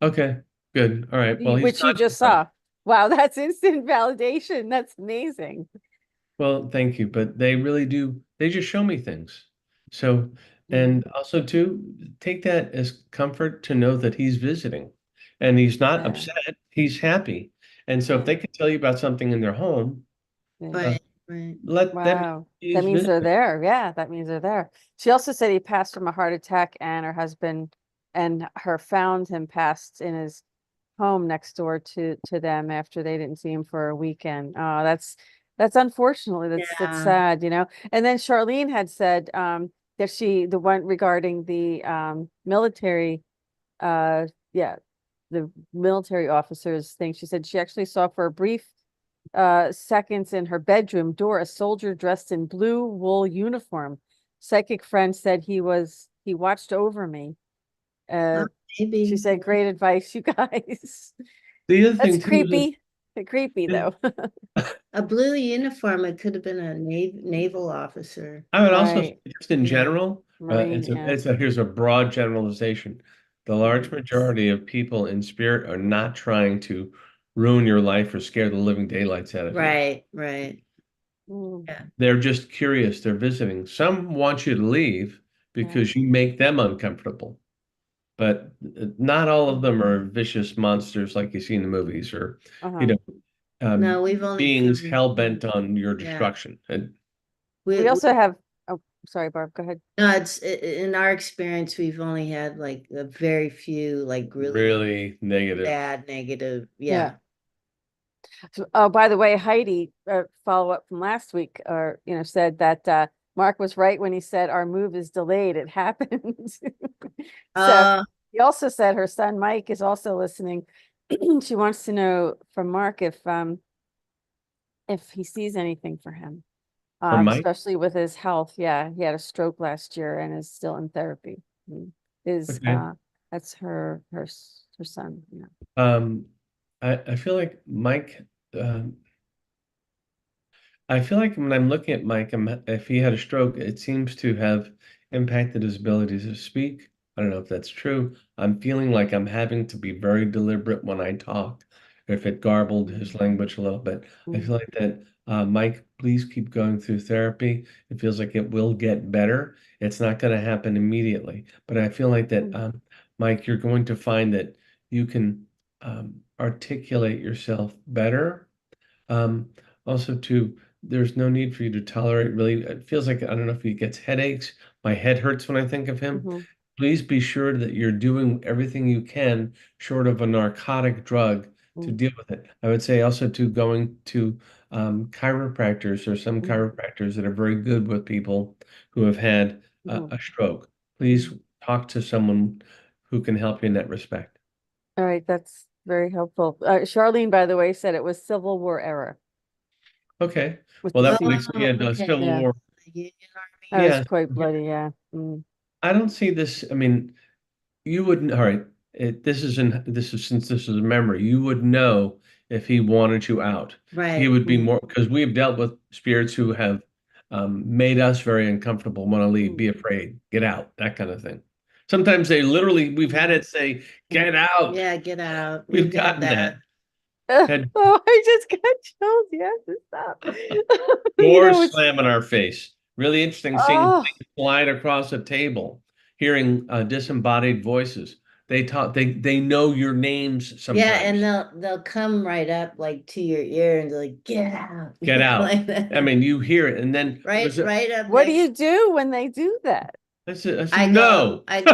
okay, good. All right. Well, he's
Which you
conscious
just
of it.
saw. Wow, that's instant validation. That's amazing.
Well, thank you, but they really do. They just show me things. So,
Mhm.
and also too, take that as comfort to know that he's visiting and he's not
Yeah,
upset. He's happy. And so if
yeah,
they can tell you about something in their home,
yeah.
uh,
Right, right.
let them
Wow. That
he's
means they're
visiting.
there. Yeah, that means they're there. She also said he passed from a heart attack, and her husband and her found him passed in his home next door to them after they didn't see him for a weekend. Oh, that's unfortunately that's
Yeah.
sad, you know. And then Charlene had said that the one regarding the military yeah, the military officers thing. She said she actually saw for a brief seconds in her bedroom door a soldier dressed in blue wool uniform. Psychic friend said he he watched over me.
Oh,
She
maybe
said, "Great advice, you guys."
The other
That's
thing too is
creepy. Creepy though.
a blue uniform. It could have been a naval officer.
I would also say
Right.
just in
Yeah.
general,
Marine, yeah.
here's a broad generalization. The large majority of people in spirit are not trying to ruin your life or scare the living daylights out of you.
Right, right.
Mm,
Yeah.
They're just curious. They're visiting. Some want you to leave
yeah.
because you make them uncomfortable. But not all of them are vicious monsters like you see in the movies or, you
Uh-huh.
know,
No, we've only
beings
come,
hell bent on your
yeah.
destruction. And
We
We
also have, oh, sorry, Barb, go ahead.
no, in our experience, we've only had like a very few, like really
really negative.
bad negative.
Yeah.
Yeah.
So, oh, by the way, Heidi, follow up from last week, said that Mark was right when he said our move is delayed. It happened. So
Uh,
he also said her son Mike is also listening. She wants to know from Mark if he sees anything for him,
For Mike?
especially with his health. Yeah, he had a stroke last year and is still in therapy. Is
Okay.
That's her son. Yeah.
Um, I feel like Mike, um, I feel like when I'm looking at Mike, if he had a stroke, it seems to have impacted his ability to speak. I don't know if that's true. I'm feeling like I'm having to be very deliberate when I talk, if it garbled his language a little bit. I
Mm,
feel like that, Mike, please keep going through therapy. It feels like it will get better. It's not going to happen immediately, but I feel like that,
mm,
Mike, you're going to find that you can articulate yourself better. Um, Also, too, there's no need for you to tolerate really. It feels like I don't know if he gets headaches. My head hurts when I think of him.
mhm,
Please be sure that you're doing everything you can, short of a narcotic drug, to
mm,
deal with it. I would say also to going to chiropractors or some
mhm,
chiropractors that are very good with people who have had
mhm.
a stroke. Please talk to someone who can help you in that respect.
All right, that's very helpful. Charlene, by the way, said it was Civil War era
Okay.
with
Well,
the
that would
sea.
explain the
okay.
Civil
Yeah,
War.
The Union
that
Army.
was
Yeah.
quite bloody. Yeah. Mm,
I don't see this. I mean, you wouldn't, all right. This is since this is a memory, you would know if he wanted you out. He
Right.
would be
mm,
more because we've dealt with spirits who have made us very uncomfortable, want to leave,
mm,
be afraid, get out, that kind of thing. Sometimes they literally, we've had
mm,
it say,
mm.
get out.
Yeah, get out.
We've
We've had
gotten
that.
that. Had
Oh, I just got chills. You have to stop.
doors
It's
slam in our face. Really interesting seeing
oh
things slide across a table, hearing disembodied voices. They know your names
Yeah, and
sometimes.
they'll come right up like to your ear and they're like, get out.
Get out.
Like that.
I mean, you hear it, and then there was
Right up
what do
next.
you do when they do that?
I said,
I go,
no.
I go,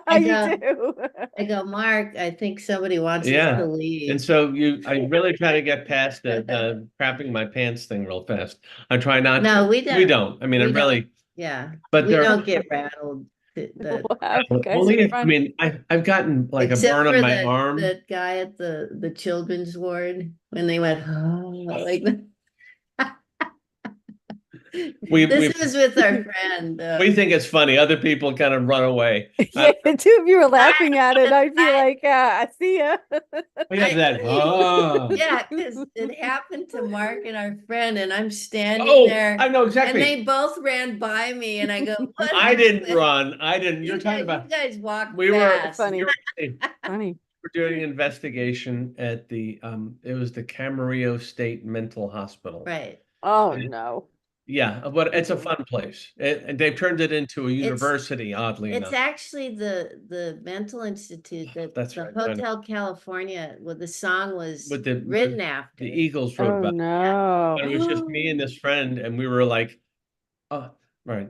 I
You
go,
do.
I go, Mark, I think somebody wants us to
Yeah. And
leave.
so I really try to get past the crapping my pants thing real fast. I try not to.
No, we
We
don't.
don't. I mean, I
We don't.
really,
Yeah,
but
we
there
don't get rattled.
Wow, you guys
only
are
if, I
funny.
mean, I've gotten like a
Except
burn on
for
my
the
arm.
guy at the children's ward when they went, oh, like that. This
We
was with our friend.
we think it's funny. Other people kind of run away.
Yeah, the two of you were laughing at it. I'd be like, I see ya.
We have
I,
that. Oh,
yeah, because it happened to Mark and our friend, and I'm standing
oh, I
there,
know
and
exactly.
they both ran by me, and I go, "What
I didn't
happened?"
run. I didn't. You're talking
You
about
guys walk
we were
fast.
we
Funny,
were
funny.
doing an investigation at the it was the Camarillo State Mental Hospital.
Right.
Oh
And
no.
yeah, but it's a
Mhm,
fun place. And they've turned it into a
It's
university, oddly
it's
enough.
actually the mental institute that
That's
the
right. I know.
Hotel California, where the song was
With
written
the
after.
Eagles wrote
Oh
about it.
no.
And it was just me and this friend, and we were like, oh, right.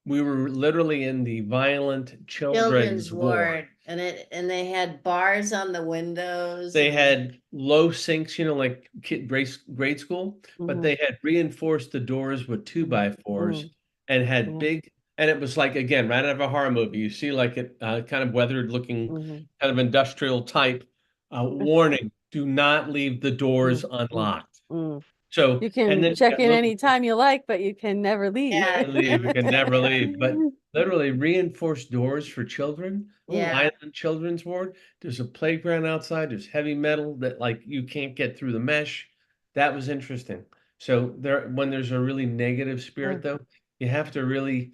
We were literally in the violent children's
Children's
ward.
ward, and they had bars on the windows,
They
and
had low sinks, like grade school, but
Mhm,
they had reinforced the doors with two
mhm,
by fours
mhm,
and had
yeah,
big, and it was like, again, right out of a horror movie. You see like it kind of weathered looking,
mhm,
kind of industrial type warning, do not leave the doors
mm, mm,
unlocked.
mm.
So,
You
and
can
then
check
got
in
little
anytime you like, but you can never leave.
Yeah.
leave, we can never leave, but literally reinforced doors for children.
Yeah.
Island Children's Ward. There's a playground outside. There's heavy metal that like you can't get through the mesh. That was interesting. So there, when there's a really negative spirit, though, you have to really,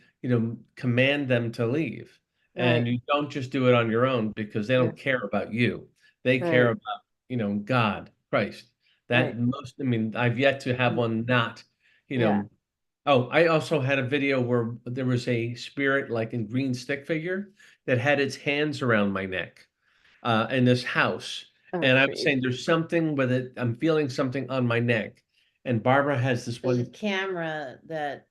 command them to leave. And
Right,
you don't just do it on your own because they
yeah,
don't care about you. They care
right,
about, God, Christ. That
right.
most, I mean, I've yet to have
Mm,
one not, you
yeah.
know, Oh, I also had a video where there was a spirit, like in green stick figure, that had its hands around my neck, in this house.
Oh,
And I was
geez.
saying, there's something with it. I'm feeling something on my neck. And Barbara has this
There's a
one
camera that,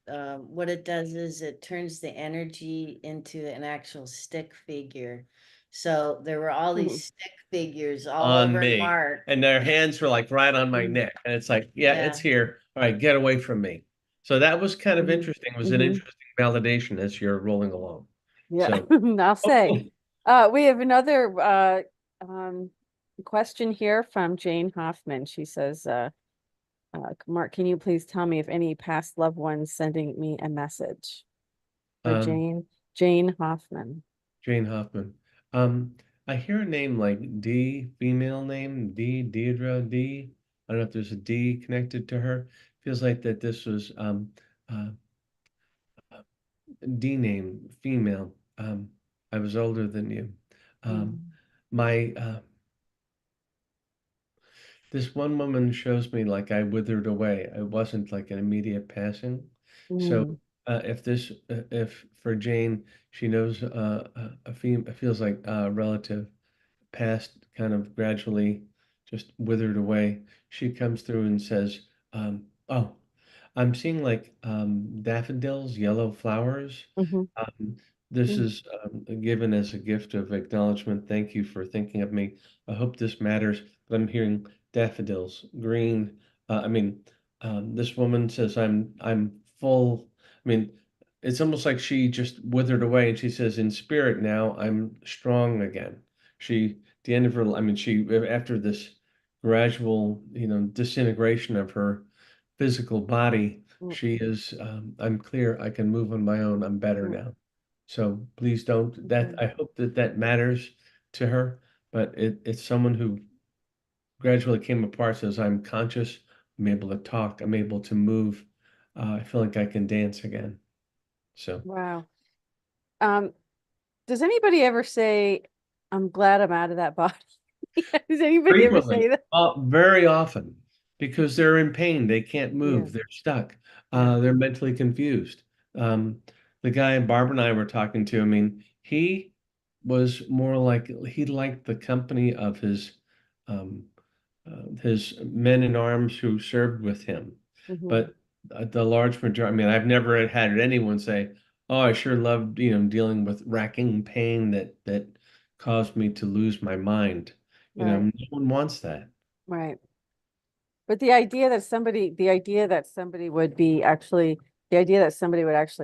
what it does is it turns the energy into an actual stick figure. So there were all these
Mhm.
stick figures all
on
over
me,
Mark.
and their hands were like right on my
Mhm.
neck. And it's like, yeah,
Yeah.
it's here. All right, get away from me. So that was kind of
Mhm.
interesting. It was an
Mhm.
interesting validation as you're rolling along.
Yeah,
So,
I'll say.
okay.
We have another um question here from Jane Hoffman. She says, Mark, can you please tell me if any past loved ones sending me a message? For
Um,
Jane Hoffman.
Jane Hoffman. Um, I hear a name like D, female name, Deidre D. I don't know if there's a D connected to her. Feels like that this was uh D name, female. I was older than you. Um,
Mm,
my This one woman shows me like I withered away. It wasn't like an immediate passing. So
mm,
if for Jane, she knows a fem it feels like a relative passed kind of gradually just withered away. She comes through and says, "Oh, I'm seeing like daffodils, yellow flowers.
mhm,
Um, this
mm,
is given as a gift of acknowledgement. Thank you for thinking of me. I hope this matters. But I'm hearing daffodils, green. I mean, this woman says I'm full. I mean, it's almost like she just withered away, and she says, in spirit now, I'm strong again. She, the end of her, I mean, she after this gradual, disintegration of her physical body,
mm,
she is, I'm clear, I can move on my own, I'm better
mm,
now. So please don't, that,
mhm.
I hope that that matters to her, but it's someone who gradually came apart, says, I'm conscious, I'm able to talk, I'm able to move, I feel like I can dance again. So
Wow. Um, does anybody ever say, I'm glad I'm out of that body? Does anybody ever
frequently,
say that?
very often, because they're in pain, they can't
Yeah,
move, they're stuck,
yeah.
they're mentally confused. Um, the guy Barbara and I were talking to, I mean, he was more like he liked the company of um, his men in arms who served with him.
Mhm.
But the large majority, I mean, I've never had anyone say, "Oh, I sure loved, dealing with racking pain that caused me to lose my mind."
Right,
No one wants that.
right. But the idea that somebody would actually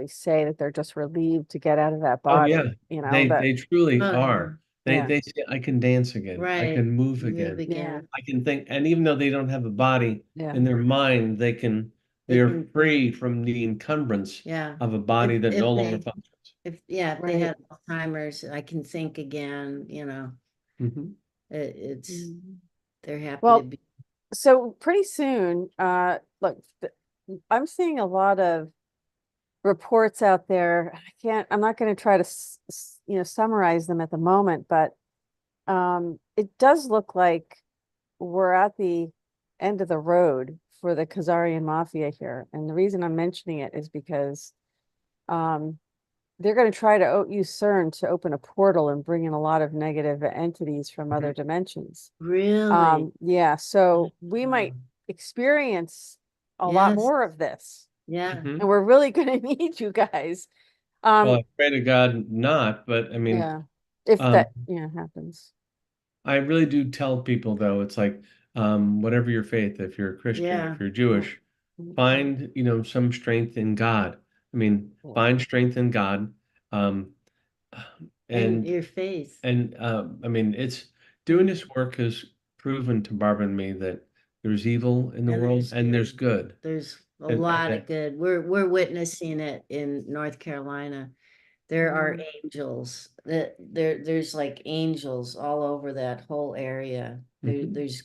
say that they're just relieved to get out of that
Oh yeah,
body,
they
that,
they truly
Oh, yeah.
are. They
yeah,
they say, I can dance again. I
Right.
can move
Move
again.
yeah,
again.
I can think, and even though they don't have a body
yeah,
in their mind, they can.
They
They're
can,
free from the encumbrance
yeah.
of a body that no
If
longer
they,
functions.
if they
right.
had Alzheimer's, I can think again,
Hmm.
it's,
Mhm.
they're happy to
Well,
be.
so pretty soon, look, I'm seeing a lot of reports out there. I'm not going to try to, summarize them at the moment, but it does look like we're at the end of the road for the Khazarian mafia here. And the reason I'm mentioning it is because um, they're going to try to use CERN to open a portal and bring in a lot of negative entities from other
Hmm.
dimensions.
Really?
Yeah, so we
Wow.
might experience a lot
Yes,
more of this,
yeah,
and
Hmm.
we're really going to need you guys.
Well,
Um,
I pray to God not, but I mean,
yeah, if
um,
that, yeah, happens.
I really do tell people though, it's like, whatever your faith, if you're a Christian,
yeah.
if you're
Yeah.
Jewish, find, some strength in God. I mean,
Yeah.
find strength in God. Um,
And
and
your faith.
I mean, it's doing this work has proven to Barbara and me that there's evil in the
And
world, and there's good.
There's a
And
lot of good. We're witnessing it in North Carolina. There are
Mhm.
angels. There's like angels all over that whole area.
Mhm.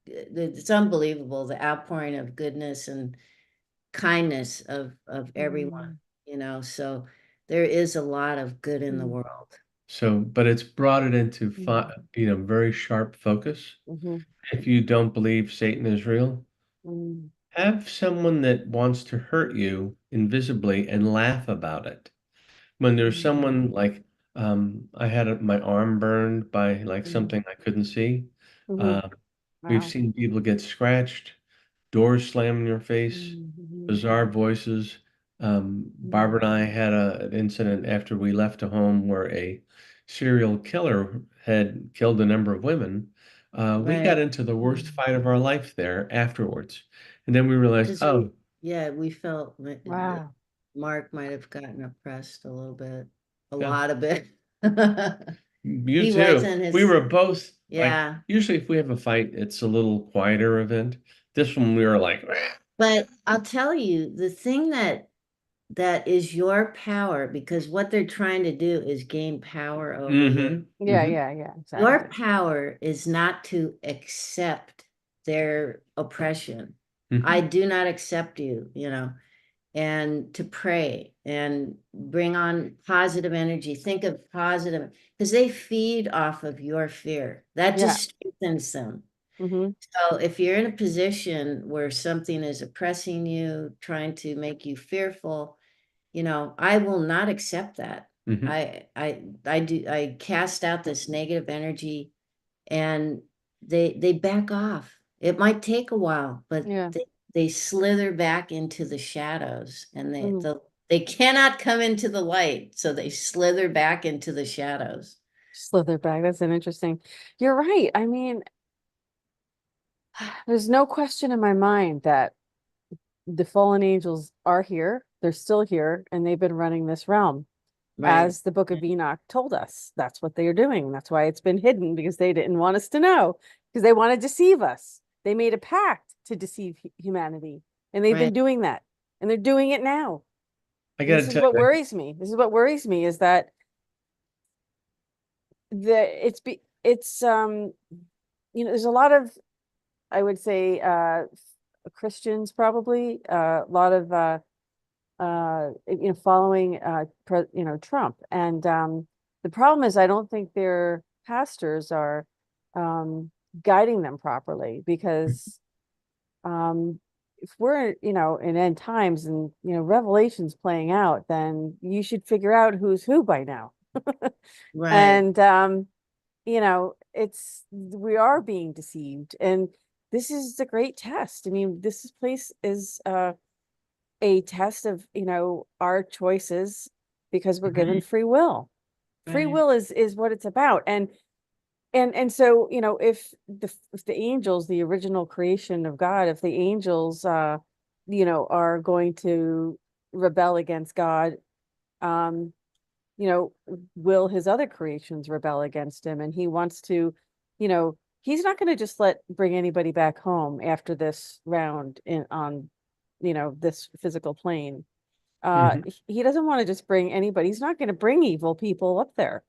It's unbelievable, the outpouring of goodness and kindness of everyone,
Mhm.
so there is a lot of good in the
Mhm.
world.
So, but it's brought it into
Mhm.
very sharp focus.
Mhm.
If you don't believe Satan is real,
Mhm.
have someone that wants to hurt you invisibly and laugh about it. When there's
Mhm.
someone like, I had my arm burned by like
Mhm.
something I couldn't see.
Mhm.
Um, we've
Wow.
seen people get scratched, doors slam in your face,
Mhm.
bizarre voices.
Mhm.
Barbara and I had an incident after we left a home where a serial killer had killed a number of women. We got
Right.
into the worst fight of our life there afterwards. And then we realized,
Because
oh,
we felt that
Wow.
Mark might have gotten oppressed a little bit, a
yeah,
lot of it.
you
He
too.
wasn't
We
his,
were both like,
yeah.
usually if we have a fight, it's a little quieter event. This one we were like,
But I'll tell you, the thing that is your power, because what they're trying to do is gain power over you.
mm-hmm,
Yeah,
mm-hmm,
yeah, yeah,
Your
exactly.
power is not to accept their oppression. I
mm-hmm,
do not accept you, and to pray and bring on positive energy. Think of positive, because they feed off of your fear. That
Yeah.
just strengthens them.
Mhm.
So if you're in a position where something is oppressing you, trying to make you fearful, I will not accept that.
mm-hmm,
I cast out this negative energy, and they back off. It might take a while, but
Yeah.
they slither back into the shadows, and
Mhm.
they cannot come into the light, so they slither back into the shadows.
Slither bag. That's an interesting. You're right. I mean, there's no question in my mind that the fallen angels are here. They're still here, and they've been running this realm,
Right.
as the Book of Enoch told us. That's what they are doing. That's why it's been hidden, because they didn't want us to know, because they want to deceive us. They made a pact to deceive humanity, and they've been
Right.
doing that, and they're doing it now.
I
And
gotta
this is
tell
what
you,
worries me. This is what worries me is that it's there's a lot of, I would say, Christians probably, a lot of following Trump. And the problem is I don't think their pastors are um guiding them properly, because if we're, in end times and, Revelation's playing out, then you should figure out who's who by now.
Right.
And it's we are being deceived, and this is a great test. I mean, this place is a test of, our choices, because we're given
right,
free will. Free
Right.
will is what it's about. And so, if the angels, the original creation of God, if the angels are going to rebel against God, um you know, will his other creations rebel against him? And he wants to, he's not going to just bring anybody back home after this round on, this physical plane.
mm-hmm,
He doesn't want to just bring anybody. He's not going to bring evil people up there.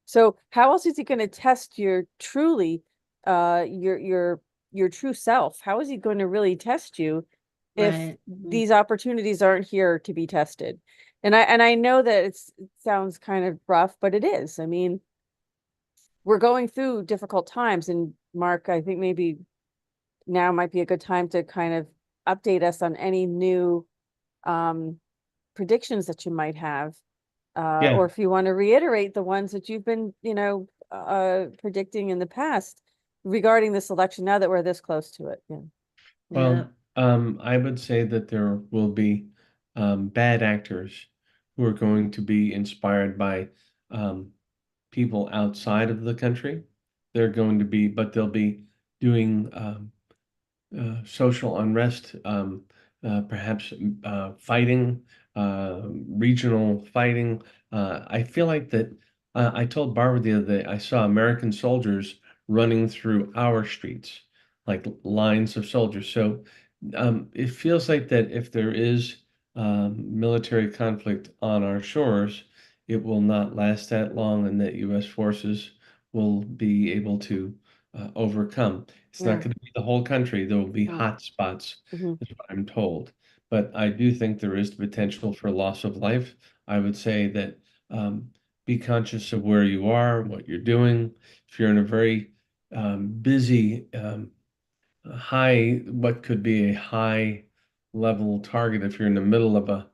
So how else is he going to test your truly, your true self? How is he going to really test you if
Right.
these opportunities aren't here to be tested? And I know that it sounds kind of rough, but it is. I mean, we're going through difficult times, and Mark, I think maybe now might be a good time to kind of update us on any new um predictions that you might have,
yeah.
or if you want to reiterate the ones that you've been, predicting in the past regarding this election, now that we're this close to it. Yeah.
Yeah.
Well, I would say that there will be bad actors who are going to be inspired by um, people outside of the country. They're going to be, but they'll be doing social unrest, perhaps fighting, regional fighting. I feel like that. I told Barbara the other day I saw American soldiers running through our streets. like lines of soldiers. So it feels like that if there is military conflict on our shores, it will not last that long, and that U.S. forces will be able to overcome. It's not
Yeah.
going to be the whole country. There will be
Mm,
hot spots,
mhm,
is what I'm told. But I do think there is the potential for loss of life. I would say that be conscious of where you are, what you're doing. If you're in a very busy what could be a high level target if you're in the middle of a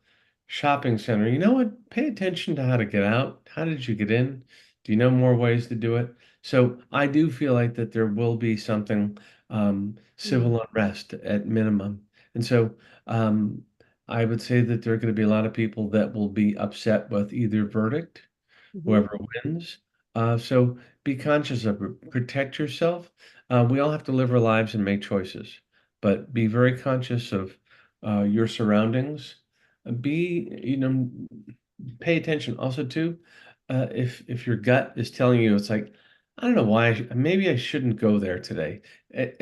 shopping center. You know what? Pay attention to how to get out. How did you get in? Do you know more ways to do it? So I do feel like that there will be something
mm,
civil unrest at minimum. And so I would say that there are going to be a lot of people that will be upset with either verdict,
mhm,
whoever wins. So be conscious of it. Protect yourself. We all have to live our lives and make choices, but be very conscious of your surroundings. Be, pay attention. Also, too, if your gut is telling you it's like, I don't know why, maybe I shouldn't go there today.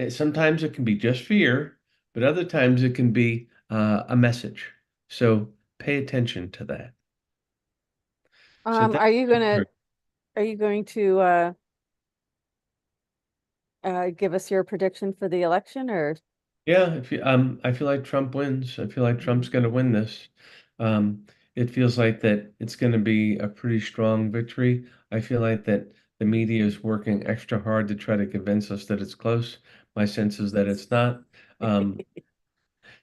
Sometimes it can be just fear, but other times it can be a message. So pay attention to that. So
Are
that's
you going to give us your prediction for the election or?
Yeah, I feel like Trump wins. I feel like Trump's
Mhm.
going to win this. It feels like that it's going to be a pretty strong victory. I feel like that the media is working extra hard to try to convince us that it's close. My sense is that it's not. Um,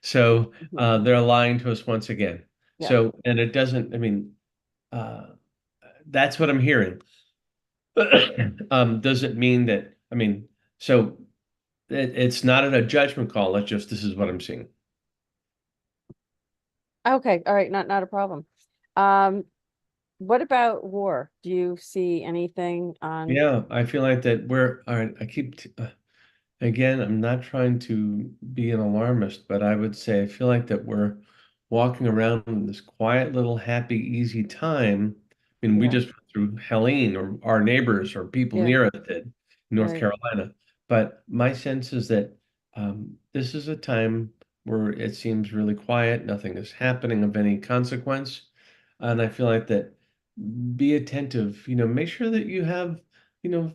so
Mhm.
they're lying to us once again.
Yeah.
So, and it doesn't, I mean, uh, that's what I'm hearing. Does it mean that, I mean, so it's not a judgment call. It's just, this is what I'm seeing.
Okay. All right. Not a problem. Um, what about war? Do you see anything on?
Yeah, I feel like that we're, all right, again, I'm not trying to be an alarmist, but I would say I feel like that we're walking around in this quiet little happy, easy time. I mean, we
Yeah.
just went through Helene or our neighbors or people
Yeah.
near us did in North
Right.
Carolina. But my sense is that this is a time where it seems really quiet, nothing is happening of any consequence. And I feel like that be attentive, make sure that you have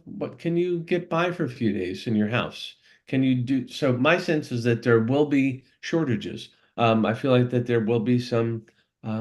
what can you get by for a few days in your house? Can you do so? My sense is that there will be shortages. I feel like that there will be some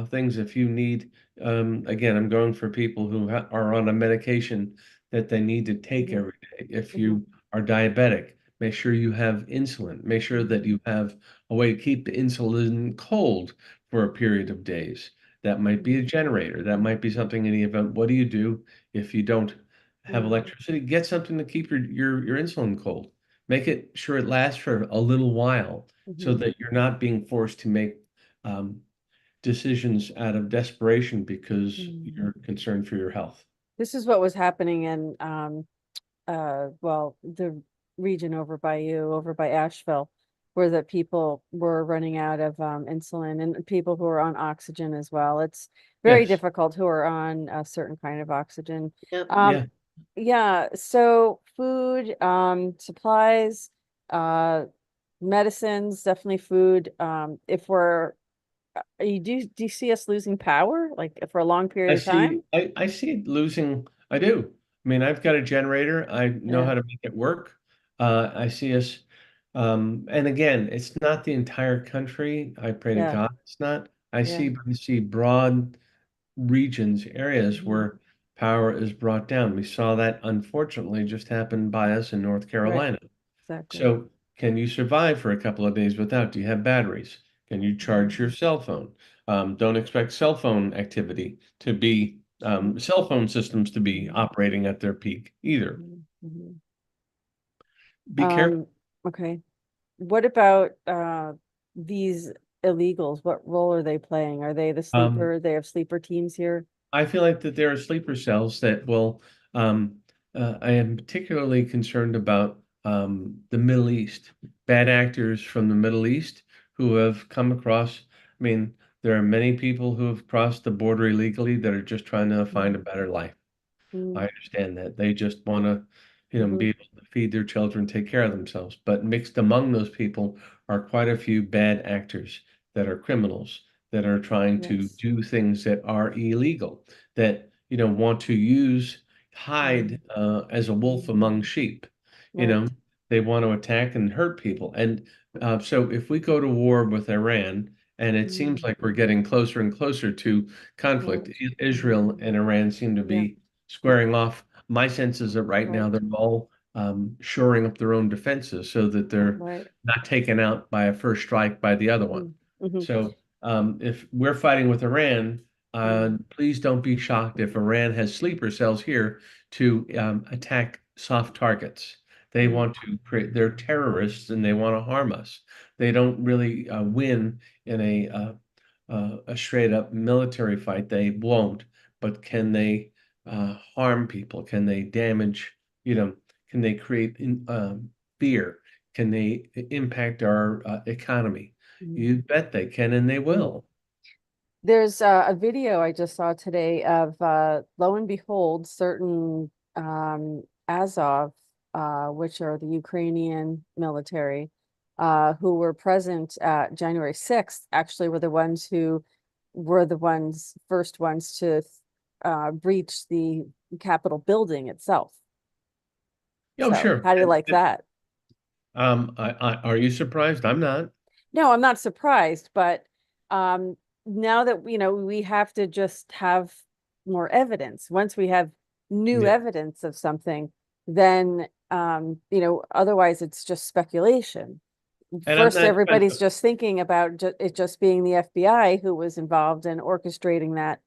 things if you need. Again, I'm going for people who are on a medication that they need to take
Hmm.
every day. If
Hmm.
you are diabetic, make sure you have insulin. Make sure that you have a way to keep the insulin cold for a period of days. That might be a generator. That might be something in the event. What do you do if you don't have
Yeah.
electricity? Get something to keep your insulin cold. Make it sure it lasts for a little while so
Hmm.
that you're not being forced to make um, decisions out of desperation because
Hmm.
you're concerned for your health.
This is what was happening in well, the region over by you, over by Asheville, where the people were running out of insulin and people who are on oxygen as well. It's very
Yes.
difficult who are on a certain kind of oxygen.
Yep.
Um,
Yeah.
yeah, so food, supplies, uh, medicines, definitely food. If we're you do you see us losing power like for a long period of time?
I see it losing. I do. I mean, I've got a generator. I know
Yeah,
how to make it work. I see us, and again, it's not the entire country. I pray to
yeah,
God it's not.
yeah.
I see broad regions, areas
Hmm.
where power is brought down. We saw that unfortunately just happen by us in North
Right,
Carolina.
exactly.
So, can you survive for a couple of days without? Do you have batteries? Can you charge your cell phone? Don't expect cell phone activity to be, cell phone systems to be operating at their peak either.
Mhm, mhm.
Be careful.
Um, okay. What about these illegals? What role are they playing? Are they the
Um,
sleeper? They have sleeper teams here?
I feel like that there are sleeper cells that will. I am particularly concerned about the Middle East, bad actors from the Middle East who have come across. I mean, there are many people who have crossed the border illegally that are just trying to find a
Mhm.
better life. I
Mm,
understand that they just want to.
Mhm.
be able to feed their children, take care of themselves. But mixed among those people are quite a few bad actors that are criminals, that are trying to
Yes.
do things that are illegal, that, want to use hide
Mhm.
as a wolf among sheep. You know,
Right.
they want to attack and hurt people. And so if we go to war with Iran, and it seems
Mhm.
like we're getting closer and closer to conflict,
Right.
Israel and Iran seem to
Yeah.
be squaring off. My sense is that right now
Right.
they're all shoring up their own defenses so that they're
Right.
not taken out by a first strike by the other one.
Mhm. Mhm.
So if we're fighting with Iran,
Mhm.
please don't be shocked if Iran has sleeper cells here to attack soft targets. They
Mhm.
want to create, they're terrorists and they want to harm us. They don't really win in a straight up military fight. They won't. But can they harm people? Can they damage, you know, can they create fear? Can they impact our economy?
Mhm.
You bet they can and they will.
There's a video I just saw today of lo and behold, certain Azov, which are the Ukrainian military, who were present at January 6th, actually were the ones who were the first ones to breach the Capitol building itself.
Oh,
So
sure.
how do you like that?
Are you surprised? I'm not.
No, I'm not surprised, but um, now that we have to just have more evidence. Once we have new
Yeah.
evidence of something, then otherwise it's just speculation.
And I'm
First,
not trying
everybody's
to,
just thinking about it just being the FBI who was involved in orchestrating that,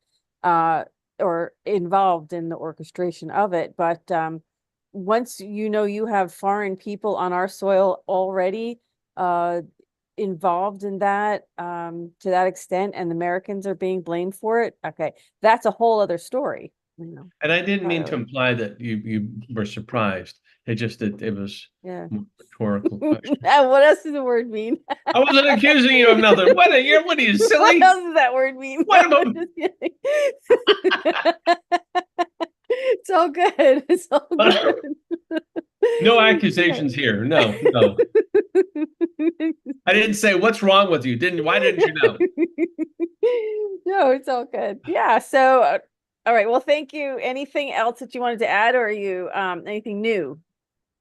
uh, or involved in the orchestration of it. But once you have foreign people on our soil already, uh, involved in that, to that extent, and the Americans are being blamed for it, okay, that's a whole other story,
and I didn't mean to
entirely.
imply that you were surprised. It just that it was
Yeah.
a rhetorical question.
Now, what else does the word mean?
I wasn't accusing you of nothing. What are you,
What
silly?
else does that word mean?
What
No,
about
I'm just kidding. It's all good. It's all good.
no
Yeah.
accusations here? No, no. I didn't say what's wrong with you. Didn't why didn't you know?
No, it's all good. Yeah. So, all right. Well, thank you. Anything else that you wanted to add, or are you anything new?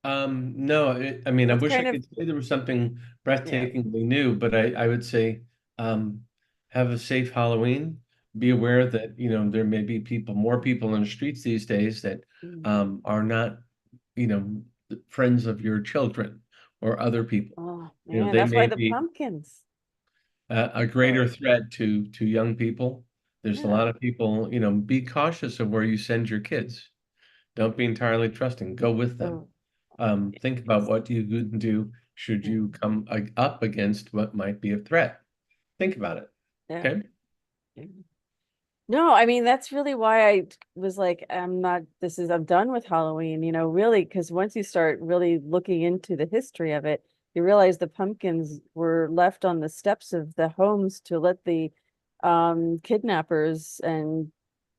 No, I mean, I
What's
wish I
kind of
could say there was something
yeah.
breathtakingly new, but I would say, have a safe Halloween. Be aware that, there may be more people in the streets these days that
Mm.
are not, friends of your children or other people.
Oh man,
They
that's why
may
the
be
pumpkins.
a greater
So
threat to young people. There's a
yeah.
lot of people, be cautious of where you send your kids. Don't be entirely trusting. Go with them.
Oh,
Think about what you could do should
yeah.
you come up against what might be a threat. Think about it.
Yeah.
Okay.
No, I mean that's really why I was like, I'm done with Halloween, really, because once you start really looking into the history of it, you realize the pumpkins were left on the steps of the homes to let the kidnappers and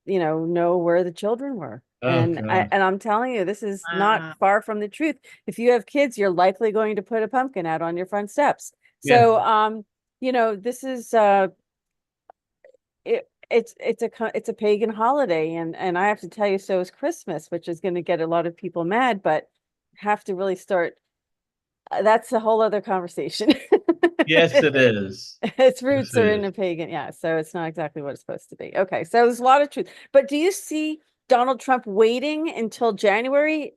know where the children were.
Oh
And
God.
I'm telling you, this is not
Wow.
far from the truth. If you have kids, you're likely going to put a pumpkin out on your front steps.
Yeah.
So this is it's a pagan holiday, and I have to tell you, so is Christmas, which is going to get a lot of people mad, but have to really start. That's a whole other conversation.
Yes, it is.
Its
Yes,
roots
it
are in
is.
a pagan, yeah. So it's not exactly what it's supposed to be. Okay, so there's a lot of truth. But do you see Donald Trump waiting until January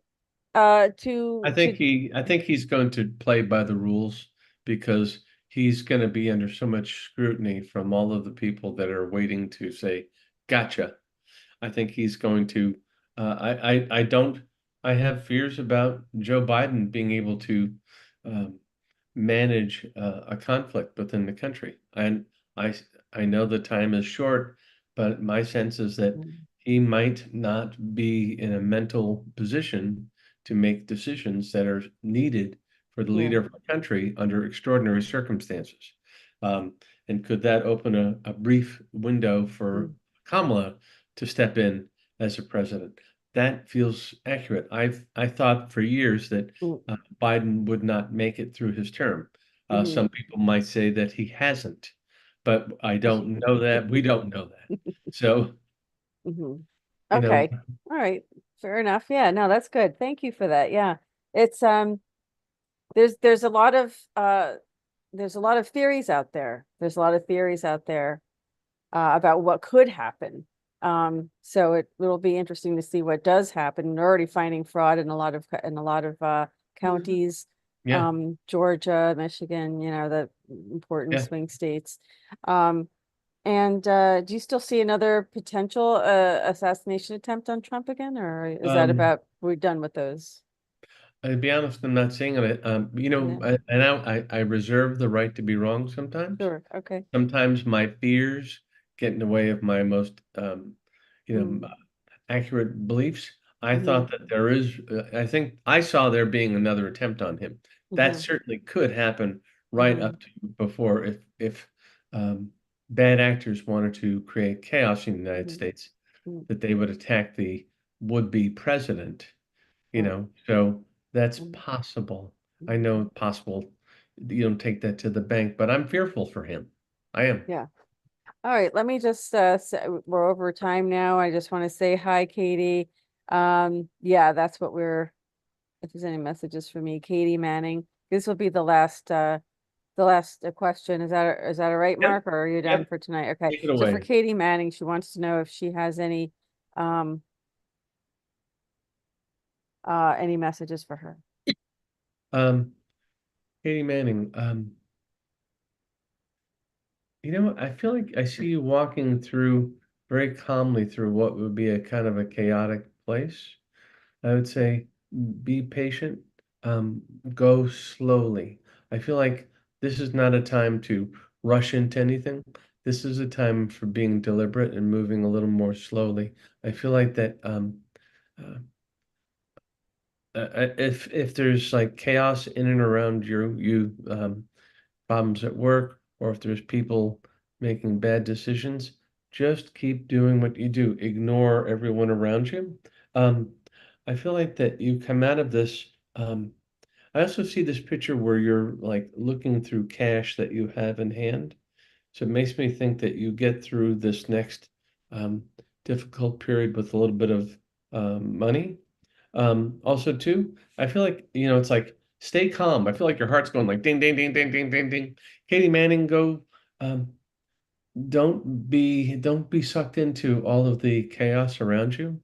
to
I think he's going to play by the rules because he's going to be under so much scrutiny from all of the people that are waiting to say, "Gotcha." I think he's going to. I don't. I have fears about Joe Biden being able to um, manage a conflict within the country. And I I know the time is short, but my sense is that
Mm,
he might not be in a mental position to make decisions that are needed for the
yeah.
leader of our country under extraordinary circumstances. And could that open a brief window for
Mm,
Kamala to step in as a president? that feels accurate. I thought for years that
Mm,
Biden would not make it through his term.
mhm,
Some people might say that he hasn't, but I don't know that. We don't know that. So,
mhm.
you know,
Okay. All right. Fair enough. Yeah, no, that's good. Thank you for that. Yeah. It's there's a lot of there's a lot of theories out there. There's a lot of theories out there about what could happen. So it'll be interesting to see what does happen. We're already finding fraud in a lot of
Mhm.
counties,
yeah,
Georgia, Michigan, you know, the important
yeah.
swing states. Um, and do you still see another potential assassination attempt on Trump again, or is that
Um,
about we're done with those?
To be honest, I'm not saying it.
Yeah,
I reserve the right to be wrong sometimes.
sure. Okay.
Sometimes my fears get in the way of my most, you know,
Mm,
accurate beliefs. I
mm-hmm,
thought that there is, I think I saw there being another attempt on him. That
mm-hmm,
certainly could happen right
mm-hmm,
up to before if um, bad actors wanted to create chaos in the United
mm-hmm,
States,
mm,
that they would attack the would-be president,
right.
so that's
Mm,
possible. I
mm,
know it's possible. You don't take that to the bank, but I'm fearful for him. I am.
yeah. All right, let me just say we're over time now. I just want to say hi, Katie. Yeah, that's what we're if there's any messages for me, Katie Manning. This will be the last question. Is that all right,
Yep.
Mark, or are you done
Yep.
for tonight? Okay.
Take it
So for
away.
Katie Manning, she wants to know if she has um any messages for her.
Um, Katie Manning, I feel like I see you walking through very calmly through what would be a kind of a chaotic place. I would say be patient, um, go slowly. I feel like this is not a time to rush into anything. This is a time for being deliberate and moving a little more slowly. I feel like that uh, if there's like chaos in and around you, problems at work, or if there's people making bad decisions, just keep doing what you do. Ignore everyone around you. Um, I feel like that you come out of this. I also see this picture where you're like looking through cash that you have in hand. So it makes me think that you get through this next um, difficult period with a little bit of money. Also, too, I feel like, it's like stay calm. I feel like your heart's going like ding, ding, ding, ding, ding, ding, ding. Katie Manning, go. Um, don't be sucked into all of the chaos around you.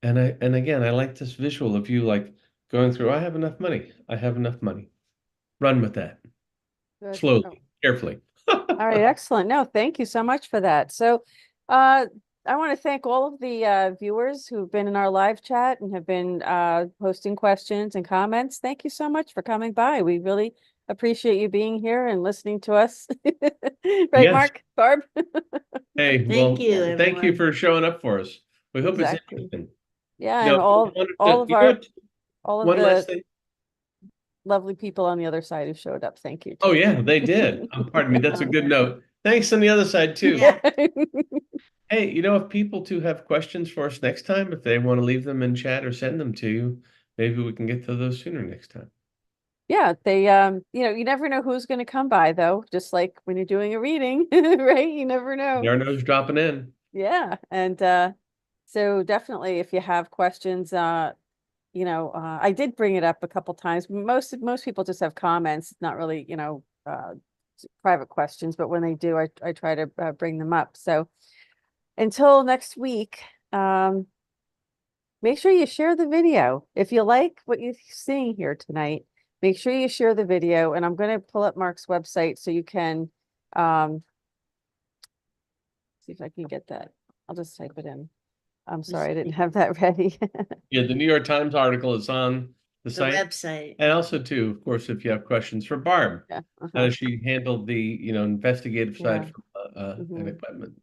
And again, I like this visual of you like going through, I have enough money. I have enough money. Run with that
Good. Oh.
slowly, carefully.
All right, excellent. No, thank you so much for that. So, uh, I want to thank all of the viewers who've been in our live chat and have been posting questions and comments. Thank you so much for coming by. We really appreciate you being here and listening to us. Right,
Yes.
Mark? Barb?
Hey,
Thank
well,
you,
thank you
everyone.
for showing up for us. We hope it's
Exactly.
interesting.
Yeah,
You
and
know, I wanted
all
to,
of our all of
one last
the
thing.
lovely people on the other side who showed up. Thank you
Oh
too.
yeah, they did. Pardon me. That's a good note. Thanks on the other side too.
Yeah.
Yeah.
Hey, if people too have questions for us next time, if they want to leave them in chat or send them to you, maybe we can get to those sooner next time.
Yeah, they you never know who's going to come by though, just like when you're doing a reading, right? You never know.
There are those dropping in.
Yeah, and so definitely if you have questions, I did bring it up a couple times. Most people just have comments, not really, private questions, but when they do, I try to bring them up. So until next week, make sure you share the video. If you like what you're seeing here tonight, make sure you share the video. And I'm going to pull up Mark's website so you can um, see if I can get that. I'll just type it in. I'm sorry, I didn't have that ready.
Yeah, the New York Times article is on the
The
site.
website.
And also too, of course, if you have questions for Barb,
Yeah.
how
Uh-huh.
does she handle the, investigative side
Yeah.
from an
Mhm.
equipment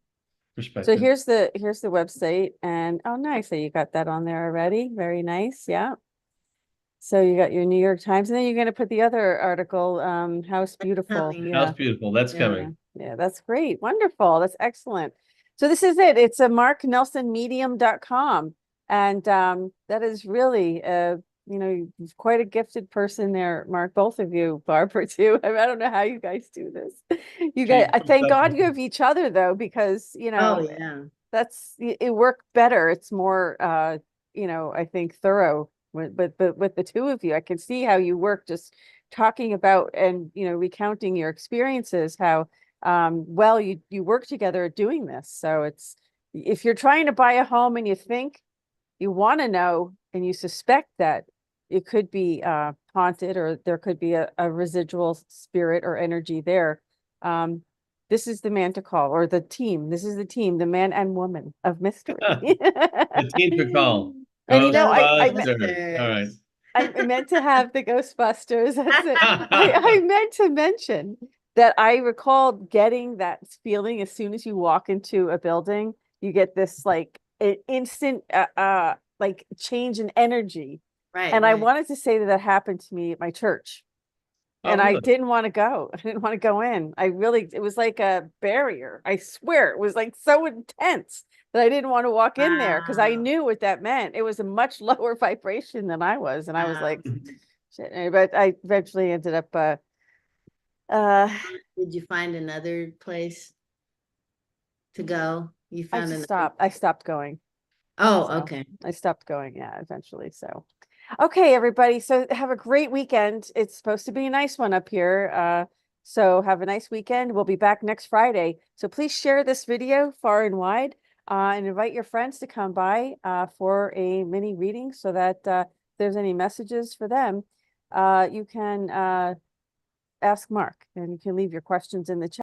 So
perspective?
here's the website, and oh nice, so you got that on there already. Very nice. Yeah. So you got your New York Times, and then you're gonna put the other article, House Beautiful.
Coming.
House
Yeah.
Beautiful, that's
Yeah.
Yeah.
coming.
Yeah, that's great. Wonderful. That's excellent. So this is it. It's a marknelsonmedium.com. And that is really you're quite a gifted person there, Mark. Both of you, Barbara too. I mean, I don't know how you guys do this. You guys,
She
I
comes
thank
up
God
with
you have each other though, because
Oh, yeah.
that's it worked better. It's more I think thorough with the two of you. I can see how you work just talking about and recounting your experiences, how well you work together at doing this. So it's if you're trying to buy a home and you think you want to know and you suspect that it could be haunted or there could be a residual spirit or energy there, this is the man to call, or the team. This is the team, the man and woman of mystery.
the team to call.
And
Ghostbusters. All right.
I meant to have the Ghostbusters. That's it. I meant to mention that I recall getting that feeling as soon as you walk into a building, you get this like an instant like change in energy.
Right,
And I
right.
wanted to say that that happened to me at my church.
Oh,
And I
really?
didn't want to go. I didn't want to go in. It was like a barrier. I swear it was like so intense that I didn't want to walk in there because I
Wow.
knew what that meant. It was a much lower vibration than I was. And I was
Wow.
like, shit. But I eventually ended up uh
Did you find another place to go? You
I
found
just
another.
stopped. I stopped going.
Oh,
So
okay.
I stopped going, yeah, eventually. So okay, everybody. So have a great weekend. It's supposed to be a nice one up here. So have a nice weekend. We'll be back next Friday. So please share this video far and wide, and invite your friends to come by for a mini reading so that if there's any messages for them, you can ask Mark and you can leave your questions in the chat.